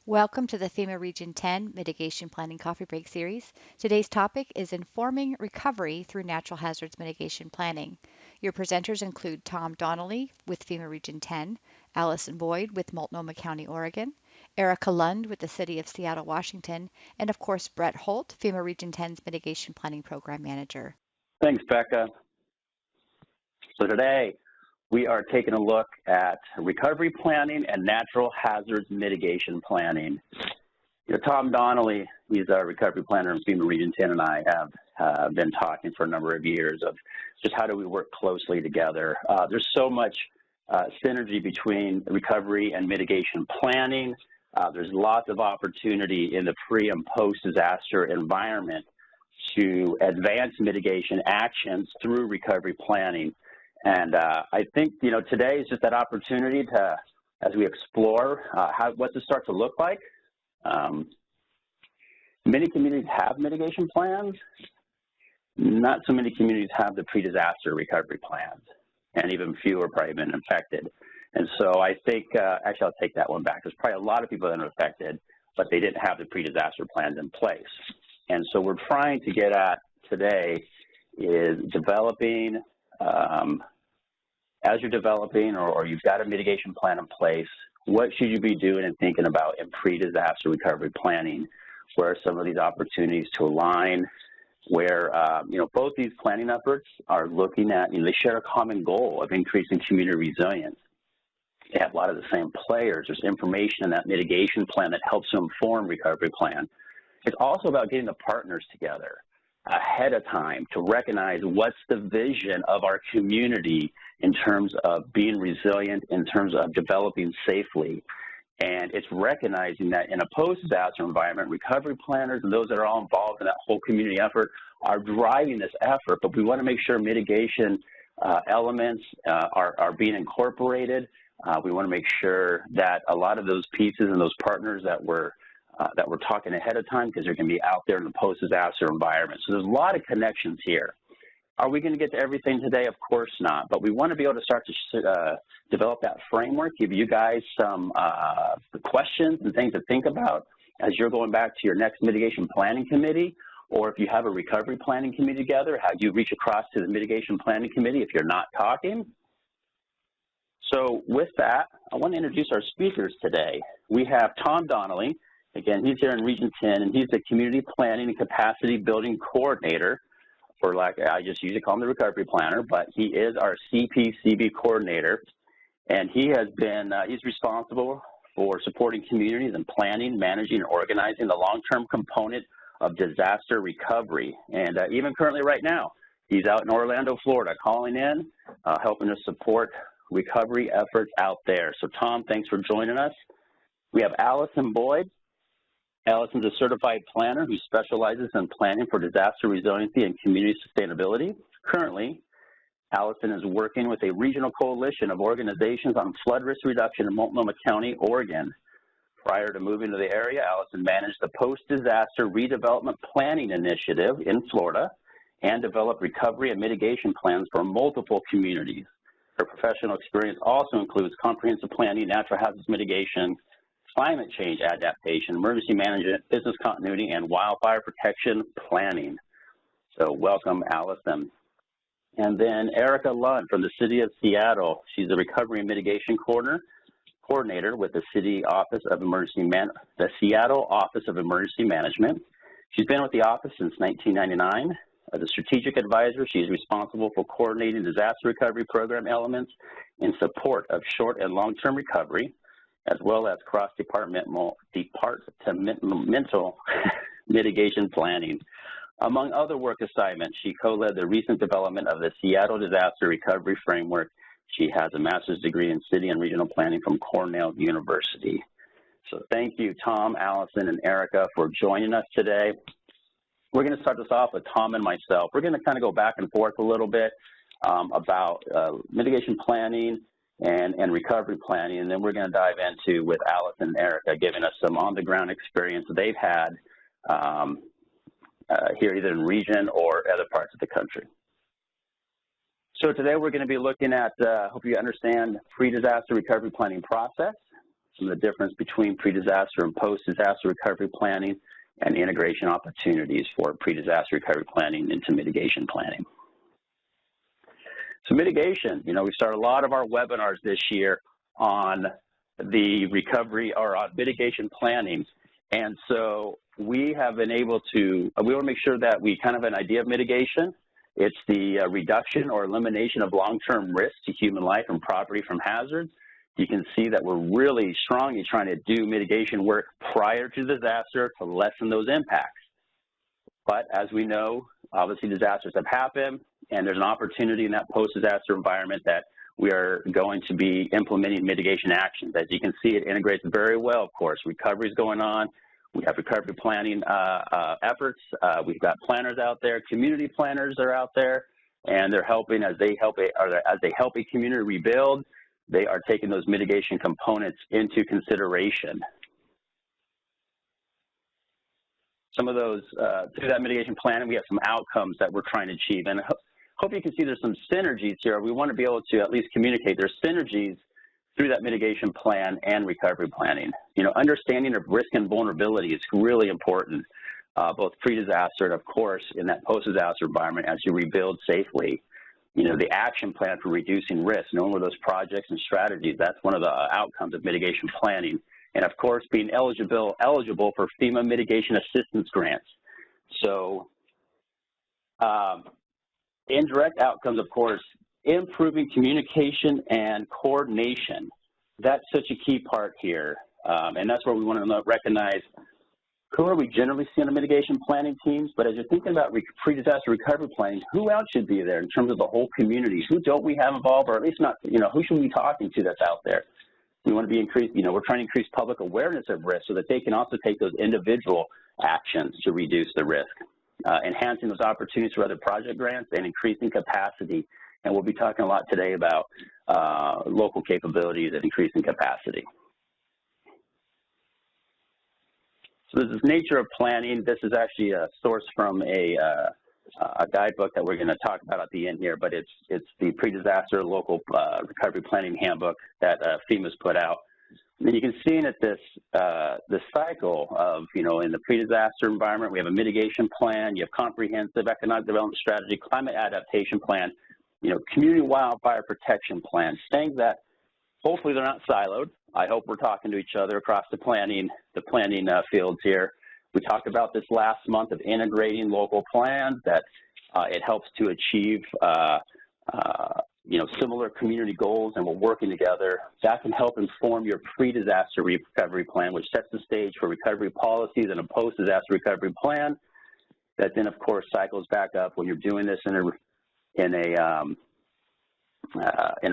Welcome to the FEMA Region 10 Mitigation Planning Coffee Break Series. Today's topic is Informing Recovery Through Natural Hazards Mitigation Planning. Your presenters include Tom Donnelly with FEMA Region 10, Allison Boyd with Multnomah County, Oregon, Erica Lund with the City of Seattle, Washington, and of course Brett Holt, FEMA Region 10's Mitigation Planning Program Manager. Thanks, Becca. So today, we are taking a look at recovery planning and natural hazards mitigation planning. Tom Donnelly, he's our recovery planner in FEMA Region 10, and I have been talking for a number of years of just how do we work closely together. There's so much synergy between recovery and mitigation planning. There's lots of opportunity in the pre and post-disaster environment to advance mitigation actions through recovery planning. And I think, today is just that opportunity to, as we explore what this starts to look like. Many communities have mitigation plans. Not so many communities have the pre-disaster recovery plans, and even fewer probably been affected. And so I think, actually, I'll take that one back. There's probably a lot of people that are affected, but they didn't have the pre-disaster plans in place. And so we're trying to get at today is developing, as you're developing or you've got a mitigation plan in place, what should you be doing and thinking about in pre-disaster recovery planning? Where are some of these opportunities to align? Where, both these planning efforts are looking at, they share a common goal of increasing community resilience. They have a lot of the same players. There's information in that mitigation plan that helps to inform recovery plan. It's also about getting the partners together ahead of time to recognize what's the vision of our community in terms of being resilient, in terms of developing safely. And it's recognizing that in a post-disaster environment, recovery planners and those that are all involved in that whole community effort are driving this effort, but we want to make sure mitigation elements are being incorporated. We want to make sure that a lot of those pieces and those partners that we're talking ahead of time, because they're going to be out there in the post-disaster environment. So there's a lot of connections here. Are we going to get to everything today? Of course not. But we want to be able to start to develop that framework, give you guys some questions and things to think about as you're going back to your next mitigation planning committee, or if you have a recovery planning committee together, how do you reach across to the mitigation planning committee if you're not talking? So with that, I want to introduce our speakers today. We have Tom Donnelly. Again, he's here in Region 10, and he's the Community Planning and Capacity Building Coordinator, or like I just usually call him the Recovery Planner, but he is our CPCB Coordinator, and he has been, he's responsible for supporting communities and planning, managing, and organizing the long-term component of disaster recovery. And even currently right now, he's out in Orlando, Florida, calling in, helping us support recovery efforts out there. So Tom, thanks for joining us. We have Allison Boyd. Allison's a certified planner who specializes in planning for disaster resiliency and community sustainability. Currently, Allison is working with a regional coalition of organizations on flood risk reduction in Multnomah County, Oregon. Prior to moving to the area, Allison managed the Post-Disaster Redevelopment Planning Initiative in Florida and developed recovery and mitigation plans for multiple communities. Her professional experience also includes comprehensive planning, natural hazards mitigation, climate change adaptation, emergency management, business continuity, and wildfire protection planning. So welcome, Allison. And then Erica Lund from the City of Seattle. She's a Recovery and Mitigation Coordinator with the Seattle Office of Emergency Management. She's been with the office since 1999. As a strategic advisor, she's responsible for coordinating disaster recovery program elements in support of short and long-term recovery, as well as cross-departmental mitigation planning. Among other work assignments, she co-led the recent development of the Seattle Disaster Recovery Framework. She has a master's degree in city and regional planning from Cornell University. So thank you, Tom, Allison, and Erica for joining us today. We're going to start this off with Tom and myself. We're going to kind of go back and forth a little bit about mitigation planning and recovery planning, and then we're going to dive into with Allison and Erica, giving us some on-the-ground experience that they've had here either in region or other parts of the country. So today we're going to be looking at, hope you understand, pre-disaster recovery planning process, some of the difference between pre-disaster and post-disaster recovery planning, and integration opportunities for pre-disaster recovery planning into mitigation planning. So mitigation, we start a lot of our webinars this year on the recovery or on mitigation planning. And so we have been able to, we want to make sure that we kind of have an idea of mitigation. It's the reduction or elimination of long-term risks to human life and property from hazards. You can see that we're really strongly trying to do mitigation work prior to disaster to lessen those impacts. But as we know, obviously disasters have happened, and there's an opportunity in that post-disaster environment that we are going to be implementing mitigation actions. As you can see, it integrates very well, of course. Recovery is going on. We have recovery planning efforts. We've got planners out there. Community planners are out there, and they're helping as they help a community rebuild. They are taking those mitigation components into consideration. Some of those, through that mitigation planning, we have some outcomes that we're trying to achieve. And I hope you can see there's some synergies here. We want to be able to at least communicate there's synergies through that mitigation plan and recovery planning. Understanding of risk and vulnerability is really important, both pre-disaster and, of course, in that post-disaster environment as you rebuild safely. The action plan for reducing risk, knowing where those projects and strategies, that's one of the outcomes of mitigation planning. And, of course, being eligible for FEMA mitigation assistance grants. So indirect outcomes, of course, improving communication and coordination. That's such a key part here. And that's where we want to recognize who are we generally seeing on mitigation planning teams, but as you're thinking about pre-disaster recovery planning, who else should be there in terms of the whole community? Who don't we have involved, or at least not, who should we be talking to that's out there? We want to be we're trying to increase public awareness of risk so that they can also take those individual actions to reduce the risk, enhancing those opportunities for other project grants and increasing capacity. And we'll be talking a lot today about local capabilities and increasing capacity. So this is nature of planning. This is actually a source from a guidebook that we're going to talk about at the end here, but it's the pre-disaster local recovery planning handbook that FEMA's put out. And you can see in it this cycle of, in the pre-disaster environment, we have a mitigation plan, you have comprehensive economic development strategy, climate adaptation plan, community wildfire protection plan, things that hopefully they're not siloed. I hope we're talking to each other across the planning fields here. We talked about this last month of integrating local plans, that it helps to achieve, similar community goals, and we're working together. That can help inform your pre-disaster recovery plan, which sets the stage for recovery policies and a post-disaster recovery plan that then, of course, cycles back up when you're doing this in a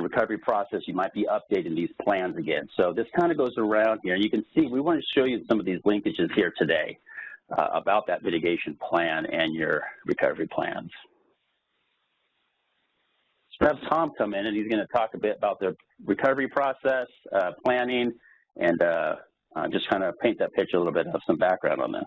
recovery process. You might be updating these plans again. So this kind of goes around here. You can see we want to show you some of these linkages here today about that mitigation plan and your recovery plans. So have Tom come in, and he's going to talk a bit about the recovery process, planning, and just kind of paint that picture a little bit of some background on this.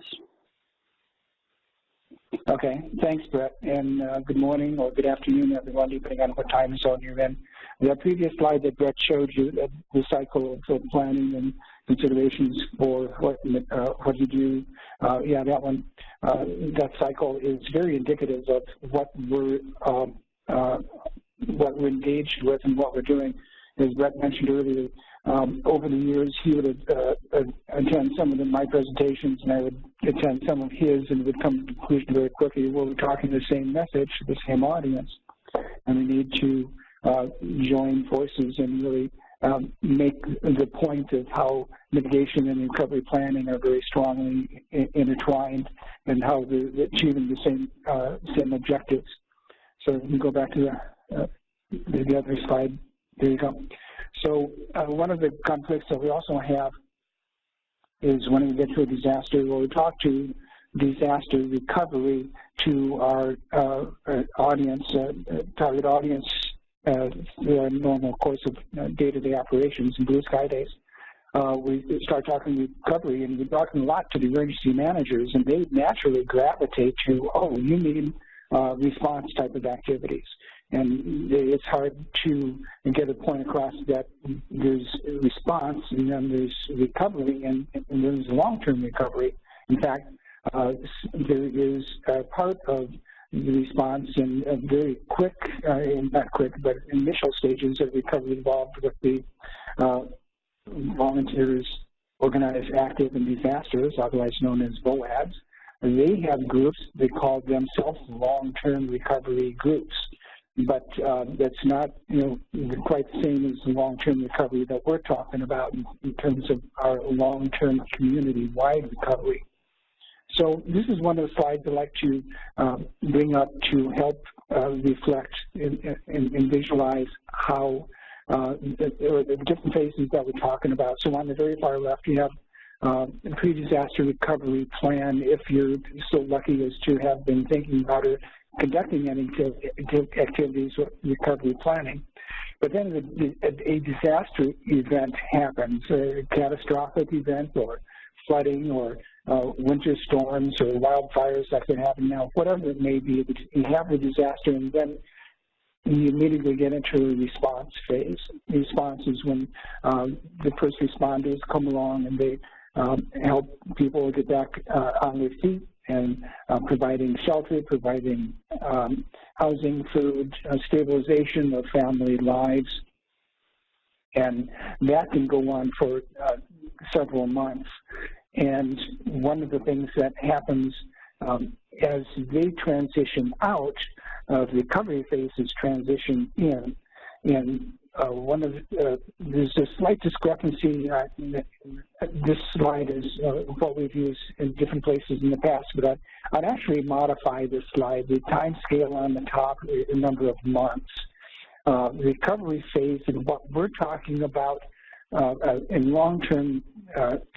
Okay, thanks, Brett, and good morning or good afternoon, everyone, depending on what time zone you're in. The previous slide that Brett showed you, the cycle of planning and considerations for what you do, that one, that cycle is very indicative of what we're engaged with and what we're doing. As Brett mentioned earlier, over the years, he would attend some of my presentations, and I would attend some of his, and would come to the conclusion very quickly, well, we're talking the same message to the same audience, and we need to join forces and really make the point of how mitigation and recovery planning are very strongly intertwined, and how they're achieving the same objectives. So we can go back to the other slide. There you go. So one of the conflicts that we also have is when we get to a disaster, where we talk to disaster recovery to our audience, target audience, the normal course of day-to-day operations and blue sky days. We start talking recovery, and we're talking a lot to the emergency managers, and they naturally gravitate to, oh, you mean response type of activities. And it's hard to get a point across that there's response and then there's recovery and there's long-term recovery. In fact, there is a part of the response in a very quick, not quick, but initial stages of recovery involved with the volunteers, organized, active, and disasters, otherwise known as VOADs. They have groups, they call themselves long-term recovery groups. But that's not, quite the same as the long-term recovery that we're talking about in terms of our long-term community-wide recovery. So this is one of the slides I'd like to bring up to help reflect and visualize how the different phases that we're talking about. So on the very far left, you have a pre-disaster recovery plan if you're so lucky as to have been thinking about it, conducting any activities with recovery planning. But then a disaster event happens, a catastrophic event or flooding or winter storms or wildfires that can happen now, whatever it may be. You have the disaster and then you immediately get into a response phase. The response is when the first responders come along and they help people get back on their feet and providing shelter, providing housing, food, stabilization of family lives. And that can go on for several months. And one of the things that happens as they transition out, the recovery phases transition in, and there's a slight discrepancy. This slide is what we've used in different places in the past, but I'd actually modify this slide. The time scale on the top, a number of months. The recovery phase and what we're talking about in long-term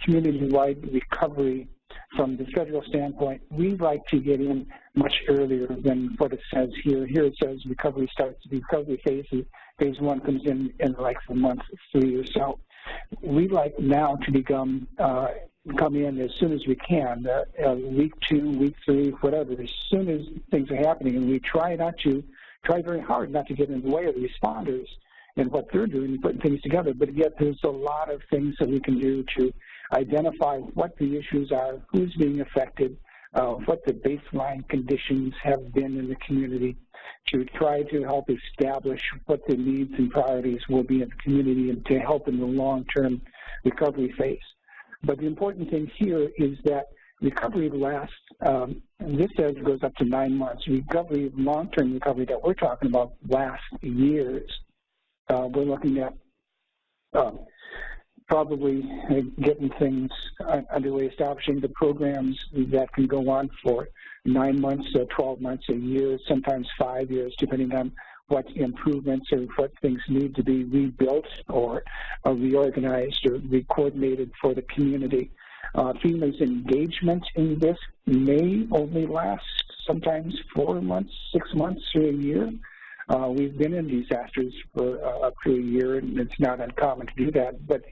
community-wide recovery from the federal standpoint, we like to get in much earlier than what it says here. Here it says recovery starts, the recovery phase one comes in like the month 3 or so. We like now to come in as soon as we can, week 2, week 3, whatever, as soon as things are happening, and we try very hard not to get in the way of the responders and what they're doing and putting things together, but yet there's a lot of things that we can do to identify what the issues are, who's being affected, what the baseline conditions have been in the community, to try to help establish what the needs and priorities will be in the community and to help in the long-term recovery phase. But the important thing here is that recovery lasts, this says it goes up to 9 months. Recovery, long-term recovery that we're talking about lasts years. We're looking at probably getting things underway, establishing the programs that can go on for 9 months, 12 months, a year, sometimes 5 years, depending on what improvements or what things need to be rebuilt or reorganized or re-coordinated for the community. FEMA's engagement in this may only last sometimes 4 months, 6 months, or a year. We've been in disasters for up to a year, and it's not uncommon to do that. But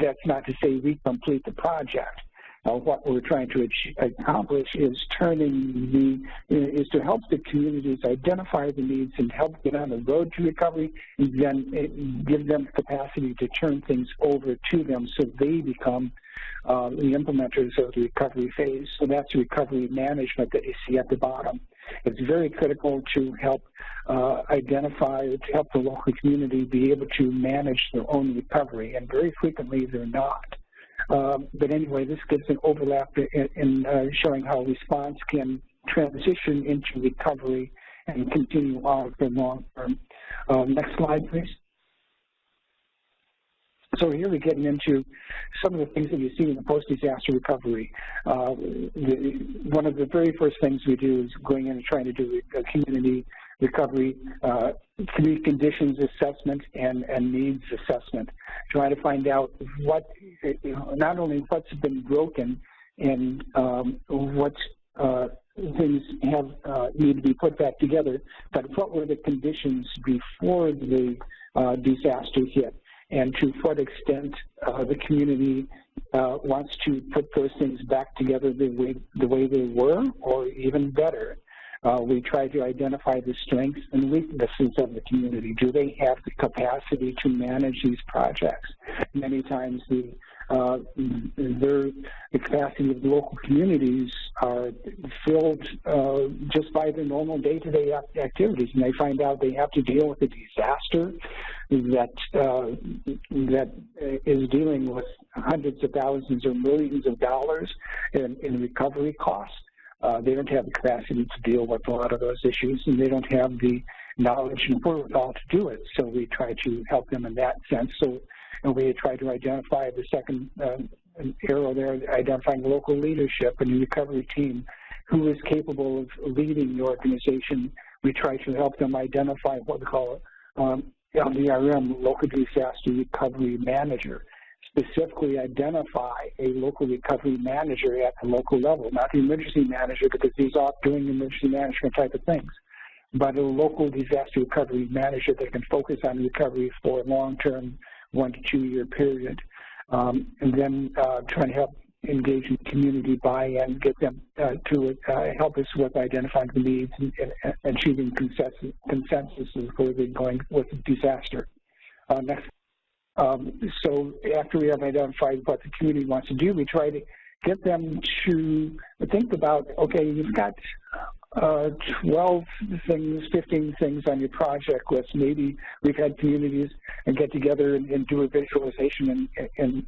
that's not to say we complete the project. What we're trying to accomplish is to help the communities identify the needs and help get on the road to recovery, and then give them the capacity to turn things over to them so they become the implementers of the recovery phase. So that's recovery management that you see at the bottom. It's very critical to help identify, to help the local community be able to manage their own recovery, and very frequently they're not. But anyway, this gives an overlap in showing how response can transition into recovery and continue on for long term. Next slide, please. So here we're getting into some of the things that you see in the post-disaster recovery. One of the very first things we do is going in and trying to do a community recovery, community conditions assessment and needs assessment, trying to find out what, not only what's been broken and what things need to be put back together, but what were the conditions before the disaster hit, and to what extent the community wants to put those things back together the way they were, or even better. We try to identify the strengths and weaknesses of the community. Do they have the capacity to manage these projects? Many times the capacity of the local communities are filled just by the normal day-to-day activities, and they find out they have to deal with a disaster that is dealing with hundreds of thousands or millions of dollars in recovery costs. They don't have the capacity to deal with a lot of those issues, and they don't have the knowledge and wherewithal to do it. So we try to help them in that sense. And we try to identify the second arrow there, identifying local leadership and the recovery team who is capable of leading the organization. We try to help them identify what we call LDRM, Local Disaster Recovery Manager. Specifically identify a local recovery manager at the local level, not the emergency manager, because he's off doing emergency management type of things, but a local disaster recovery manager that can focus on recovery for a long-term 1 to 2 year period, and then trying to help engage in community buy-in, get them to help us with identifying the needs and achieving consensus of where they're going with disaster. Next. So after we have identified what the community wants to do, we try to get them to think about, okay, you've got 12 things, 15 things on your project list. Maybe we've had communities and get together and do a visualization and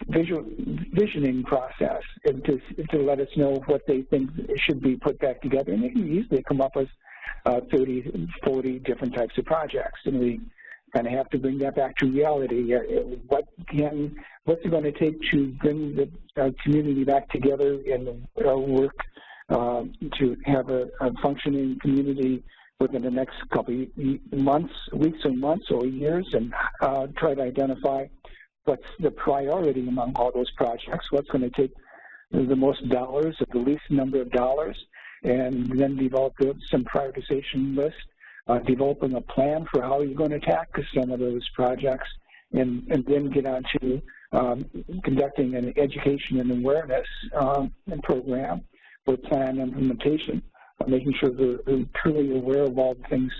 visioning process and to let us know what they think should be put back together. And they can easily come up with 30, 40 different types of projects. And we kind of have to bring that back to reality. What's it going to take to bring the community back together and work to have a functioning community within the next couple of months, weeks or months or years, and try to identify what's the priority among all those projects, what's going to take the most dollars at the least number of dollars, and then develop some prioritization list. Developing a plan for how you're going to tackle some of those projects, and then get on to conducting an education and awareness program for plan implementation, making sure they're truly aware of all the things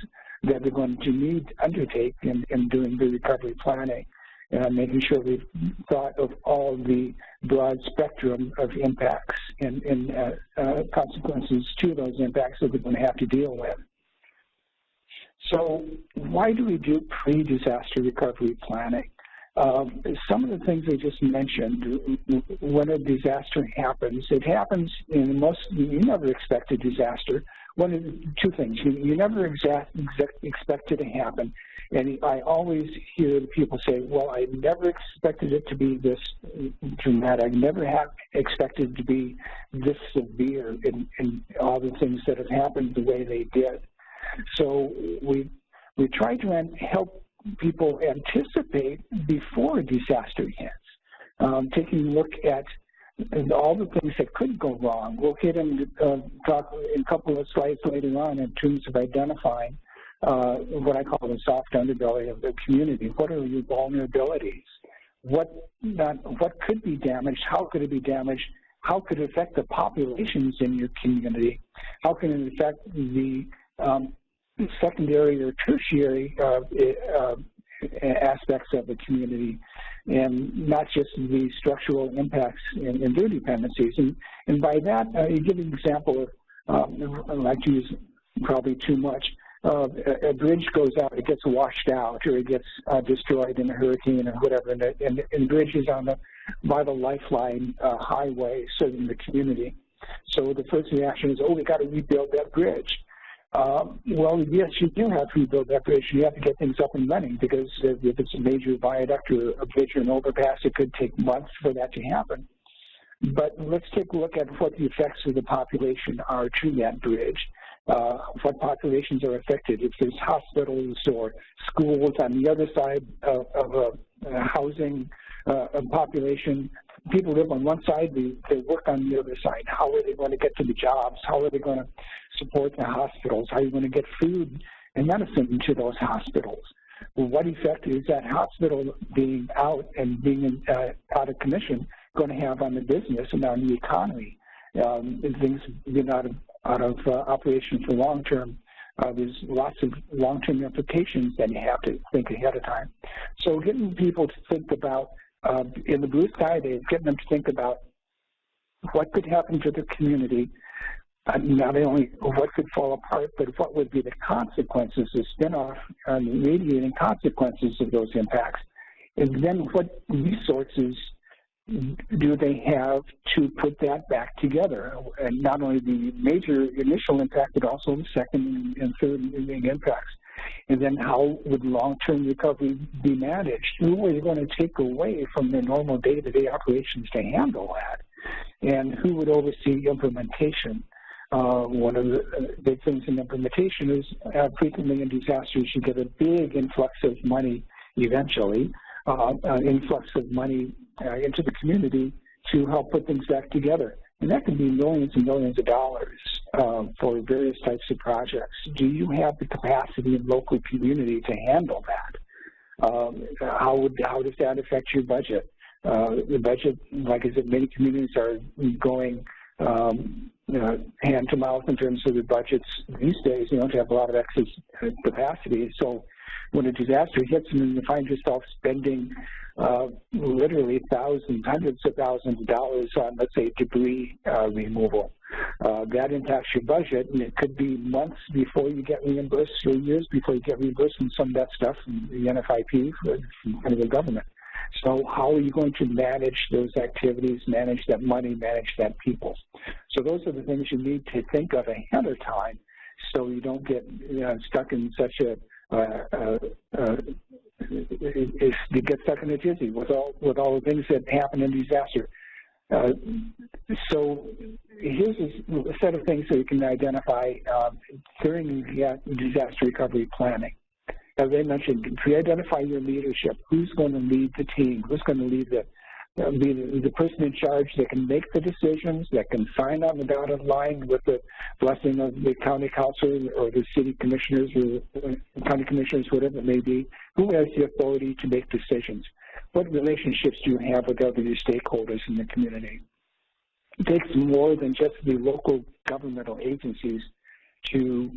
that they're going to need to undertake in doing the recovery planning, and making sure we've thought of all the broad spectrum of impacts and consequences to those impacts that we're going to have to deal with. So why do we do pre-disaster recovery planning? Some of the things I just mentioned, when a disaster happens, it happens in you never expect a disaster. One of two things, you never expect it to happen. And I always hear people say, well, I never expected it to be this dramatic. I never have expected it to be this severe in all the things that have happened the way they did. So we try to help people anticipate before a disaster hits, taking a look at all the things that could go wrong. We'll hit and talk in a couple of slides later on in terms of identifying what I call the soft underbelly of the community. What are your vulnerabilities? What could be damaged? How could it be damaged? How could it affect the populations in your community? How can it affect the secondary or tertiary aspects of the community, and not just the structural impacts and their dependencies. And by that, you give an example of, I like to use probably too much, a bridge goes out, it gets washed out, or it gets destroyed in a hurricane or whatever, and the bridge is on the vital lifeline highway serving the community. So the first reaction is, oh, we got to rebuild that bridge. Well, yes, you do have to rebuild that bridge. You have to get things up and running, because if it's a major viaduct or a bridge or an overpass, it could take months for that to happen. But let's take a look at what the effects of the population are to that bridge. What populations are affected. If there's hospitals or schools on the other side of a housing population, people live on one side, they work on the other side. How are they going to get to the jobs? How are they going to support the hospitals? How are you going to get food and medicine to those hospitals? Well, what effect is that hospital being out and being out of commission going to have on the business and on the economy? Things get out of operation for long-term, there's lots of long-term implications that you have to think ahead of time. So getting people to think about, in the blue sky days, getting them to think about what could happen to the community, not only what could fall apart, but what would be the consequences, the spin-off and radiating consequences of those impacts. And then what resources do they have to put that back together? And not only the major initial impact, but also the second and third impacts. And then how would long-term recovery be managed? Who are you going to take away from the normal day-to-day operations to handle that? And who would oversee implementation? One of the big things in implementation is frequently in disasters you get a big influx of money eventually, an influx of money into the community to help put things back together. And that can be millions and millions of dollars for various types of projects. Do you have the capacity in local community to handle that? How does that affect your budget? The budget, like I said, many communities are going hand to mouth in terms of the budgets these days. You don't have a lot of excess capacity. So when a disaster hits and you find yourself spending literally thousands, hundreds of thousands of dollars on, let's say, debris removal, that impacts your budget, and it could be months before you get reimbursed or years before you get reimbursed from some of that stuff from the NFIP, from the government. So how are you going to manage those activities, manage that money, manage that people? So those are the things you need to think of ahead of time so you don't get stuck in such a you get stuck in a tizzy with all the things that happen in disaster. So here's a set of things that you can identify during disaster recovery planning. As I mentioned, pre-identify your leadership. Who's going to lead the team? Who's going to lead the person in charge that can make the decisions, that can sign on the dotted line with the blessing of the county council or the city commissioners or county commissioners, whatever it may be? Who has the authority to make decisions? What relationships do you have with other stakeholders in the community? It takes more than just the local governmental agencies to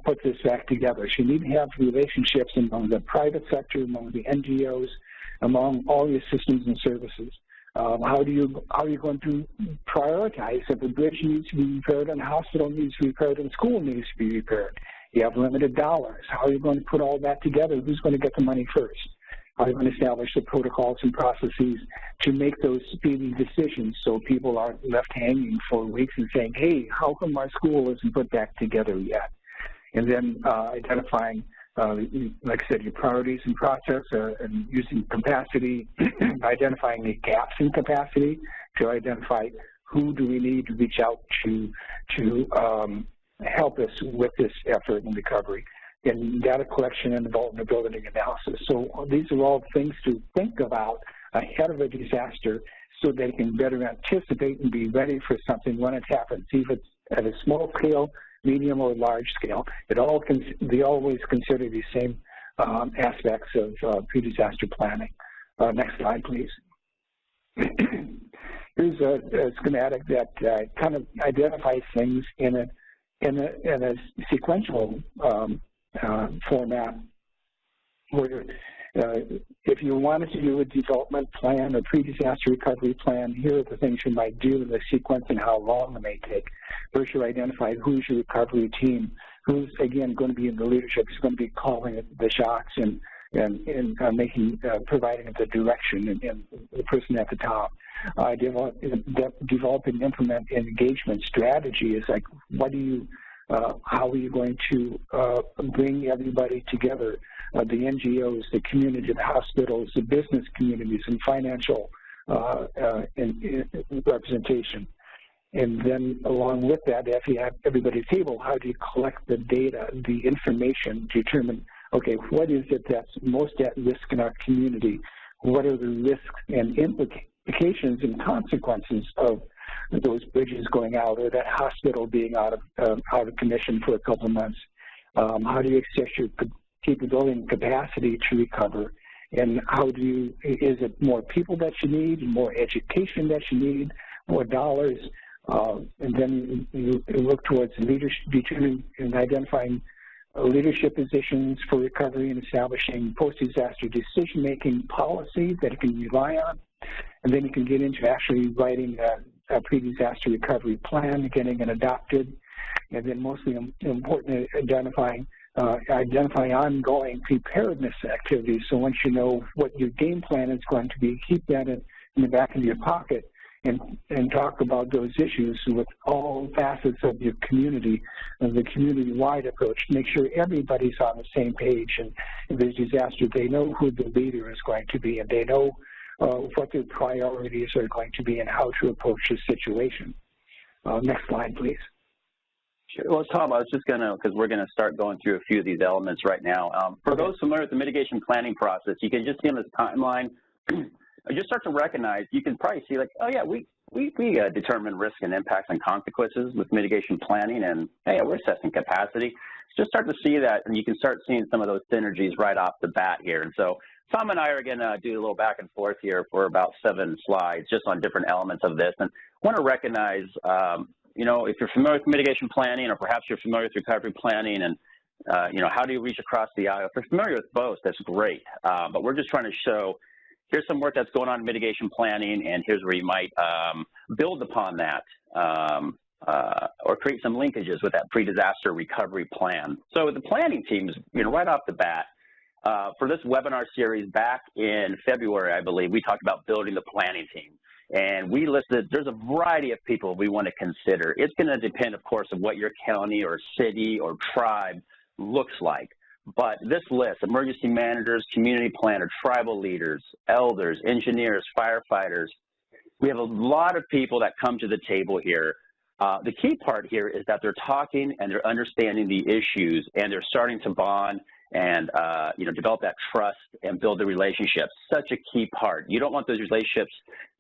put this back together. So you need to have relationships among the private sector, among the NGOs, among all your systems and services. How are you going to prioritize if a bridge needs to be repaired and a hospital needs to be repaired and school needs to be repaired? You have limited dollars. How are you going to put all that together? Who's going to get the money first? How are you going to establish the protocols and processes to make those speedy decisions so people aren't left hanging for weeks and saying, hey, how come our school isn't put back together yet? And then identifying, like I said, your priorities and process and using capacity, identifying the gaps in capacity to identify who do we need to reach out to help us with this effort in recovery, and data collection and vulnerability analysis. So these are all things to think about ahead of a disaster so they can better anticipate and be ready for something when it happens, even at a small scale, medium or large scale. They always consider these same aspects of pre-disaster planning. Next slide, please. Here's a schematic that kind of identifies things in a sequential format, where if you wanted to do a development plan or pre-disaster recovery plan, here are the things you might do in the sequence and how long it may take. First, you identify who's your recovery team, who's, again, going to be in the leadership, who's going to be calling the shots and providing the direction, and the person at the top. Develop and implement an engagement strategy. It's like, how are you going to bring everybody together, the NGOs, the community, the hospitals, the business communities, and financial representation. And then along with that, if you have everybody at the table, how do you collect the data, the information, determine, okay, what is it that's most at risk in our community? What are the risks and implications and consequences of those bridges going out, or that hospital being out of commission for a couple of months? How do you assess your capability and capacity to recover? And is it more people that you need, more education that you need, more dollars? And then you look towards leadership, determining and identifying leadership positions for recovery and establishing post-disaster decision-making policies that it can rely on. And then you can get into actually writing a pre-disaster recovery plan, getting it adopted, and then mostly important, identifying ongoing preparedness activities. So once you know what your game plan is going to be, keep that in the back of your pocket and talk about those issues with all facets of your community and the community-wide approach. Make sure everybody's on the same page, and if there's disaster, they know who the leader is going to be, and they know what their priorities are going to be and how to approach the situation. Next slide, please. Sure. Well, Tom, I was just going to, because we're going to start going through a few of these elements right now. For those familiar with the mitigation planning process, you can just see on this timeline, just start to recognize, you can probably see like, oh yeah, we determine risk and impacts and consequences with mitigation planning, and hey, we're assessing capacity. Just start to see that, and you can start seeing some of those synergies right off the bat here. And so Tom and I are going to do a little back and forth here for about 7 slides just on different elements of this. And I want to recognize, you know, if you're familiar with mitigation planning, or perhaps you're familiar with recovery planning, and you know, how do you reach across the aisle? If you're familiar with both, that's great. But we're just trying to show, here's some work that's going on in mitigation planning, and here's where you might build upon that or create some linkages with that pre-disaster recovery plan. So the planning teams, you know, right off the bat, for this webinar series back in February, I believe, we talked about building the planning team. And we listed, there's a variety of people we want to consider. It's going to depend, of course, on what your county or city or tribe looks like. But this list, emergency managers, community planners, tribal leaders, elders, engineers, firefighters, we have a lot of people that come to the table here. The key part here is that they're talking and they're understanding the issues, and they're starting to bond and you know, develop that trust and build the relationships. Such a key part. You don't want those relationships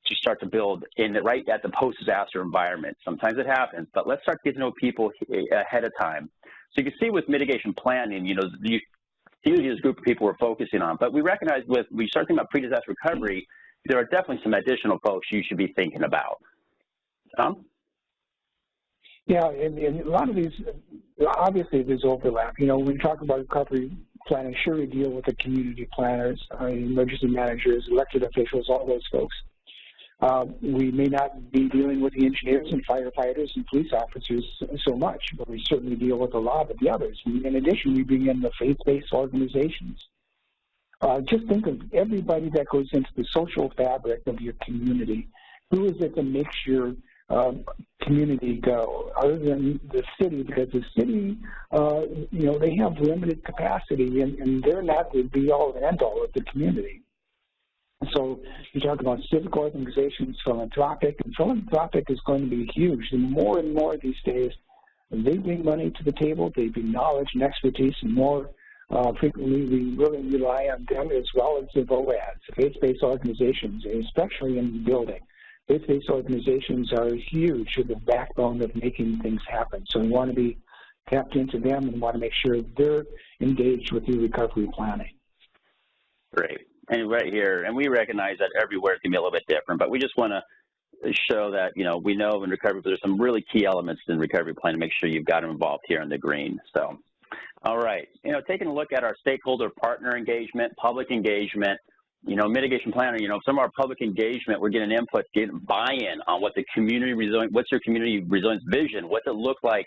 to start to build right at the post-disaster environment. Sometimes it happens, but let's start getting to know people ahead of time. So you can see with mitigation planning, you know, usually this group of people we're focusing on, but we recognize when we start thinking about pre-disaster recovery, there are definitely some additional folks you should be thinking about. Tom? Yeah, and a lot of these, obviously there's overlap. You know, when we talk about recovery planning, sure we deal with the community planners, emergency managers, elected officials, all those folks. We may not be dealing with the engineers and firefighters and police officers so much, but we certainly deal with a lot of the others. In addition, we bring in the faith-based organizations. Just think of everybody that goes into the social fabric of your community. Who is it that makes your community go, other than the city? Because the city, you know, they have limited capacity, and they're not the be-all and end-all of the community. So you talk about civic organizations, philanthropic, and philanthropic is going to be huge. And more these days, they bring money to the table, they bring knowledge and expertise, and more frequently we really rely on them as well as the VOADs, faith-based organizations, especially in building. Faith-based organizations are huge to the backbone of making things happen. So we want to be tapped into them and want to make sure they're engaged with your recovery planning. Great. And right here, and we recognize that everywhere it can be a little bit different, but we just want to show that, you know, we know in recovery there's some really key elements in recovery plan to make sure you've got them involved here in the green. So, all right, you know, taking a look at our stakeholder partner engagement, public engagement, you know, mitigation planner, you know, some of our public engagement, we're getting input, getting buy-in on what the community resilience, what's your community resilience vision, what's it look like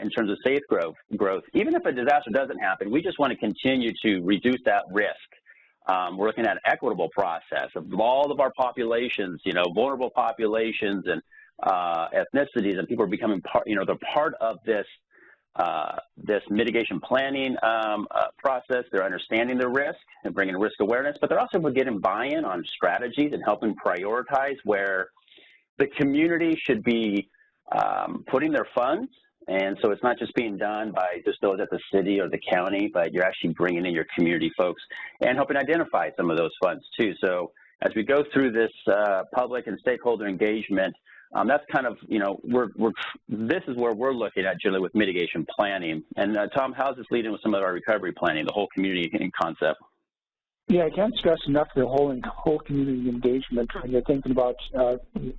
in terms of safe growth. Even if a disaster doesn't happen, we just want to continue to reduce that risk. We're looking at an equitable process of all of our populations, you know, vulnerable populations and ethnicities, and people are becoming part, you know, they're part of this this mitigation planning process. They're understanding the risk and bringing risk awareness, but they're also getting buy-in on strategies and helping prioritize where the community should be putting their funds. And so it's not just being done by just those at the city or the county, but you're actually bringing in your community folks and helping identify some of those funds too. So as we go through this public and stakeholder engagement, that's kind of, you know, this is where we're looking at generally with mitigation planning. And Tom, how's this leading with some of our recovery planning, the whole community concept? Yeah, I can't stress enough the whole community engagement when you're thinking about,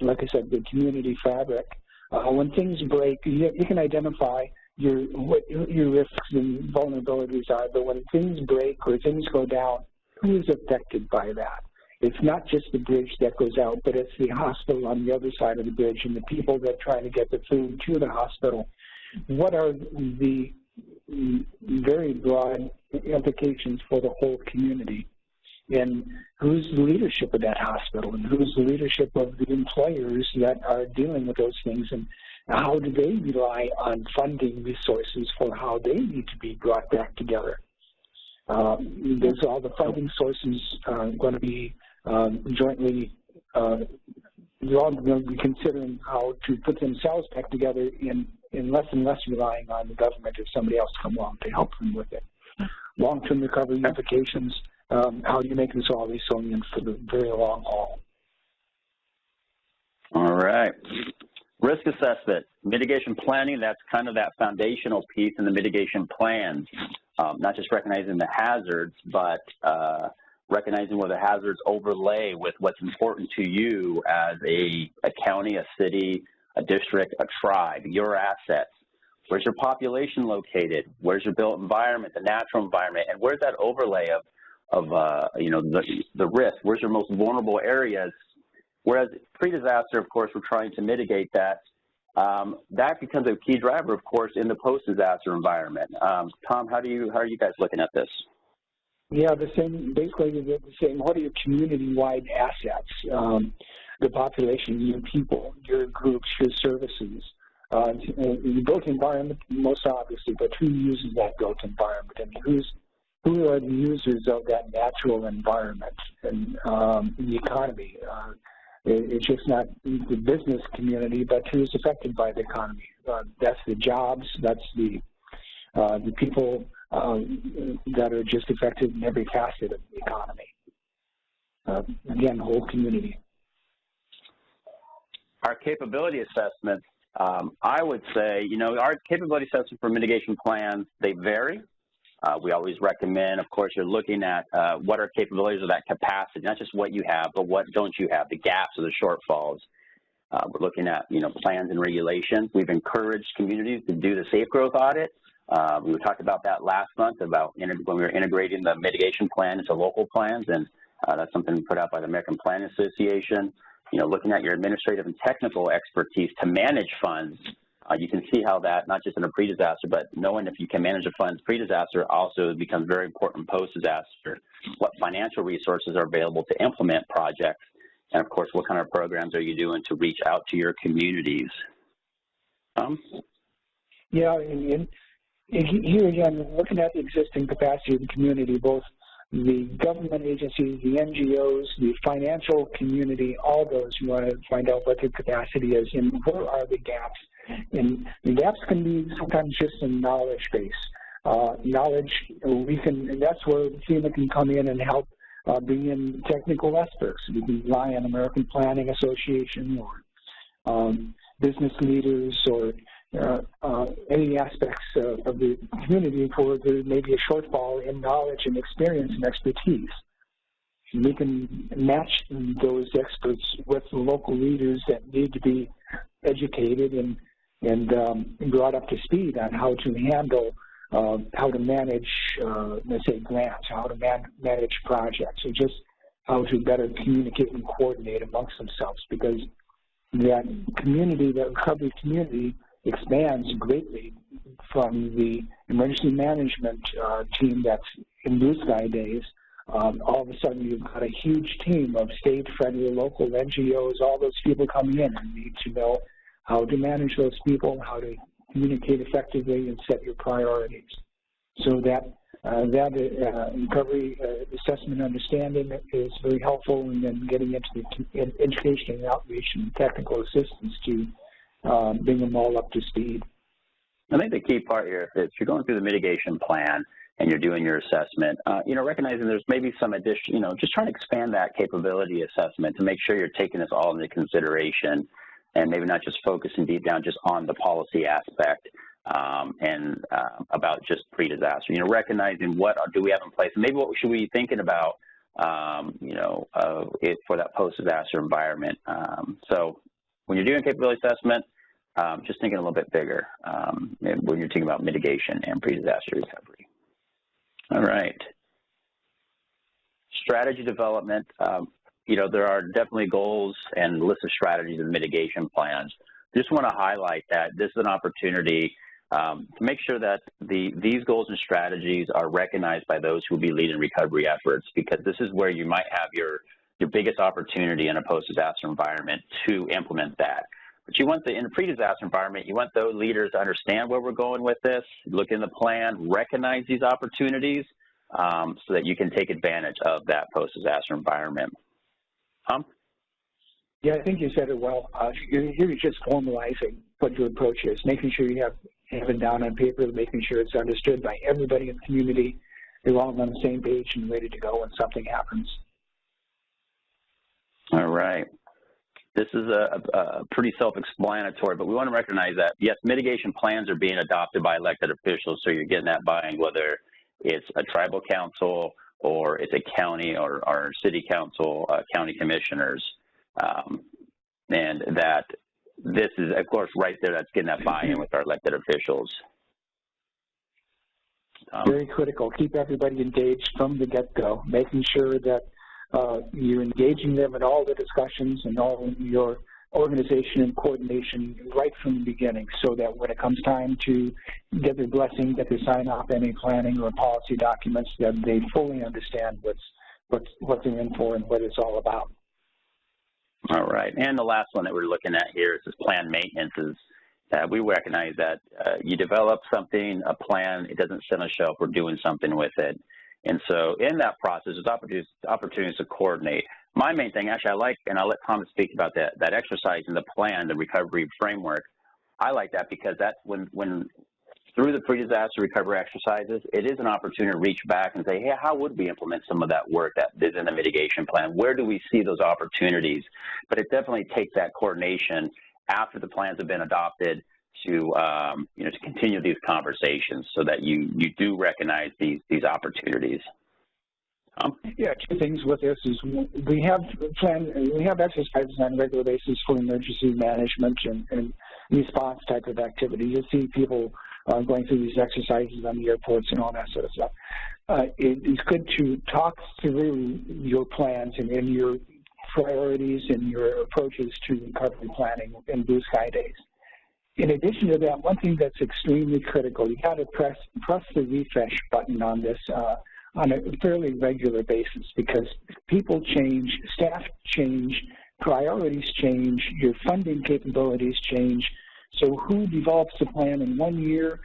like I said, the community fabric. When things break, you can identify what your risks and vulnerabilities are, but when things break or things go down, who is affected by that? It's not just the bridge that goes out, but it's the hospital on the other side of the bridge and the people that are trying to get the food to the hospital. What are the very broad implications for the whole community? And who's the leadership of that hospital, and who's the leadership of the employers that are dealing with those things, and how do they rely on funding resources for how they need to be brought back together? There's all the funding sources going to be jointly, they're all going to be considering how to put themselves back together in less and less relying on the government or somebody else to come along to help them with it. Long-term recovery implications, how do you make this all resilient for the very long haul? All right. Risk assessment, mitigation planning, that's kind of that foundational piece in the mitigation plans. Not just recognizing the hazards, but recognizing where the hazards overlay with what's important to you as a county, a city, a district, a tribe, your assets. Where's your population located? Where's your built environment, the natural environment, and where's that overlay of you know, the risk? Where's your most vulnerable areas? Whereas pre-disaster, of course, we're trying to mitigate that. That becomes a key driver, of course, in the post-disaster environment. Tom, how are you guys looking at this? Yeah, the same. Basically, the same. What are your community-wide assets? The population, your people, your groups, your services. The built environment, most obviously, but who uses that built environment, and who are the users of that natural environment and the economy? It's just not the business community, but who's affected by the economy. That's the jobs. That's the people that are just affected in every facet of the economy. Again, the whole community. Our capability assessments, I would say, you know, our capability assessments for mitigation plans, they vary. We always recommend, of course, you're looking at what are capabilities of that capacity, not just what you have, but what don't you have, the gaps or the shortfalls. We're looking at, you know, plans and regulations. We've encouraged communities to do the safe growth audit. We talked about that last month about when we were integrating the mitigation plan into local plans, and that's something put out by the American Planning Association. You know, looking at your administrative and technical expertise to manage funds. You can see how that, not just in a pre-disaster, but knowing if you can manage the funds pre-disaster also becomes very important post-disaster. What financial resources are available to implement projects, and of course, what kind of programs are you doing to reach out to your communities? Yeah, and here again, looking at the existing capacity of the community, both the government agencies, the NGOs, the financial community, all those, you want to find out what their capacity is and where are the gaps. And the gaps can be sometimes just in knowledge base. Knowledge, and that's where FEMA can come in and help bring in technical experts. We can rely on American Planning Association or business leaders or any aspects of the community for there may be a shortfall in knowledge and experience and expertise. We can match those experts with the local leaders that need to be educated and brought up to speed on how to handle, how to manage, let's say, grants, how to manage projects, or just how to better communicate and coordinate amongst themselves, because that community, that recovery community, expands greatly from the emergency management team that's in blue sky days. All of a sudden, you've got a huge team of state, federal, local NGOs, all those people coming in and need to know how to manage those people, how to communicate effectively and set your priorities. So that recovery assessment understanding is very helpful, and then getting into the education and outreach and technical assistance to bring them all up to speed. I think the key part here is if you're going through the mitigation plan and you're doing your assessment, you know, recognizing there's maybe some addition, you know, just trying to expand that capability assessment to make sure you're taking this all into consideration and maybe not just focusing deep down just on the policy aspect and about just pre-disaster. You know, recognizing what do we have in place, and maybe what should we be thinking about, you know, for that post-disaster environment. So when you're doing capability assessment, just thinking a little bit bigger when you're thinking about mitigation and pre-disaster recovery. All right. Strategy development. There are definitely goals and lists of strategies and mitigation plans. Just want to highlight that this is an opportunity to make sure that these goals and strategies are recognized by those who will be leading recovery efforts, because this is where you might have your biggest opportunity in a post-disaster environment to implement that. But you want in a pre-disaster environment, you want those leaders to understand where we're going with this, look in the plan, recognize these opportunities so that you can take advantage of that post-disaster environment. Tom? Yeah, I think you said it well. You're just formalizing what your approach is, making sure you have it down on paper, making sure it's understood by everybody in the community. They're all on the same page and ready to go when something happens. All right. This is a pretty self-explanatory, but we want to recognize that, yes, mitigation plans are being adopted by elected officials, so you're getting that buy-in, whether it's a tribal council or it's a county or city council, county commissioners, and that this is, of course, right there, that's getting that buy-in with our elected officials. Very critical. Keep everybody engaged from the get-go, making sure that you're engaging them in all the discussions and all your organization and coordination right from the beginning, so that when it comes time to get their blessing, get their sign off any planning or policy documents, that they fully understand what they're in for and what it's all about. All right, and the last one that we're looking at here is this planned maintenance. We recognize that you develop something, a plan, it doesn't sit on a shelf, we're doing something with it. And so in that process, there's opportunities to coordinate. My main thing, actually, I like, and I'll let Thomas speak about that exercise in the plan, the recovery framework. I like that because that's when through the pre-disaster recovery exercises, it is an opportunity to reach back and say, hey, how would we implement some of that work that is in the mitigation plan? Where do we see those opportunities? But it definitely takes that coordination after the plans have been adopted to to continue these conversations so that you do recognize these opportunities. Yeah, two things with this is we have exercises on a regular basis for emergency management and response type of activity. You'll see people going through these exercises on the airports and all that sort of stuff. It's good to talk through your plans and your priorities and your approaches to recovery planning in blue sky days. In addition to that, one thing that's extremely critical, you got to press the refresh button on this on a fairly regular basis, because people change, staff change, priorities change, your funding capabilities change. So who develops the plan in 1 year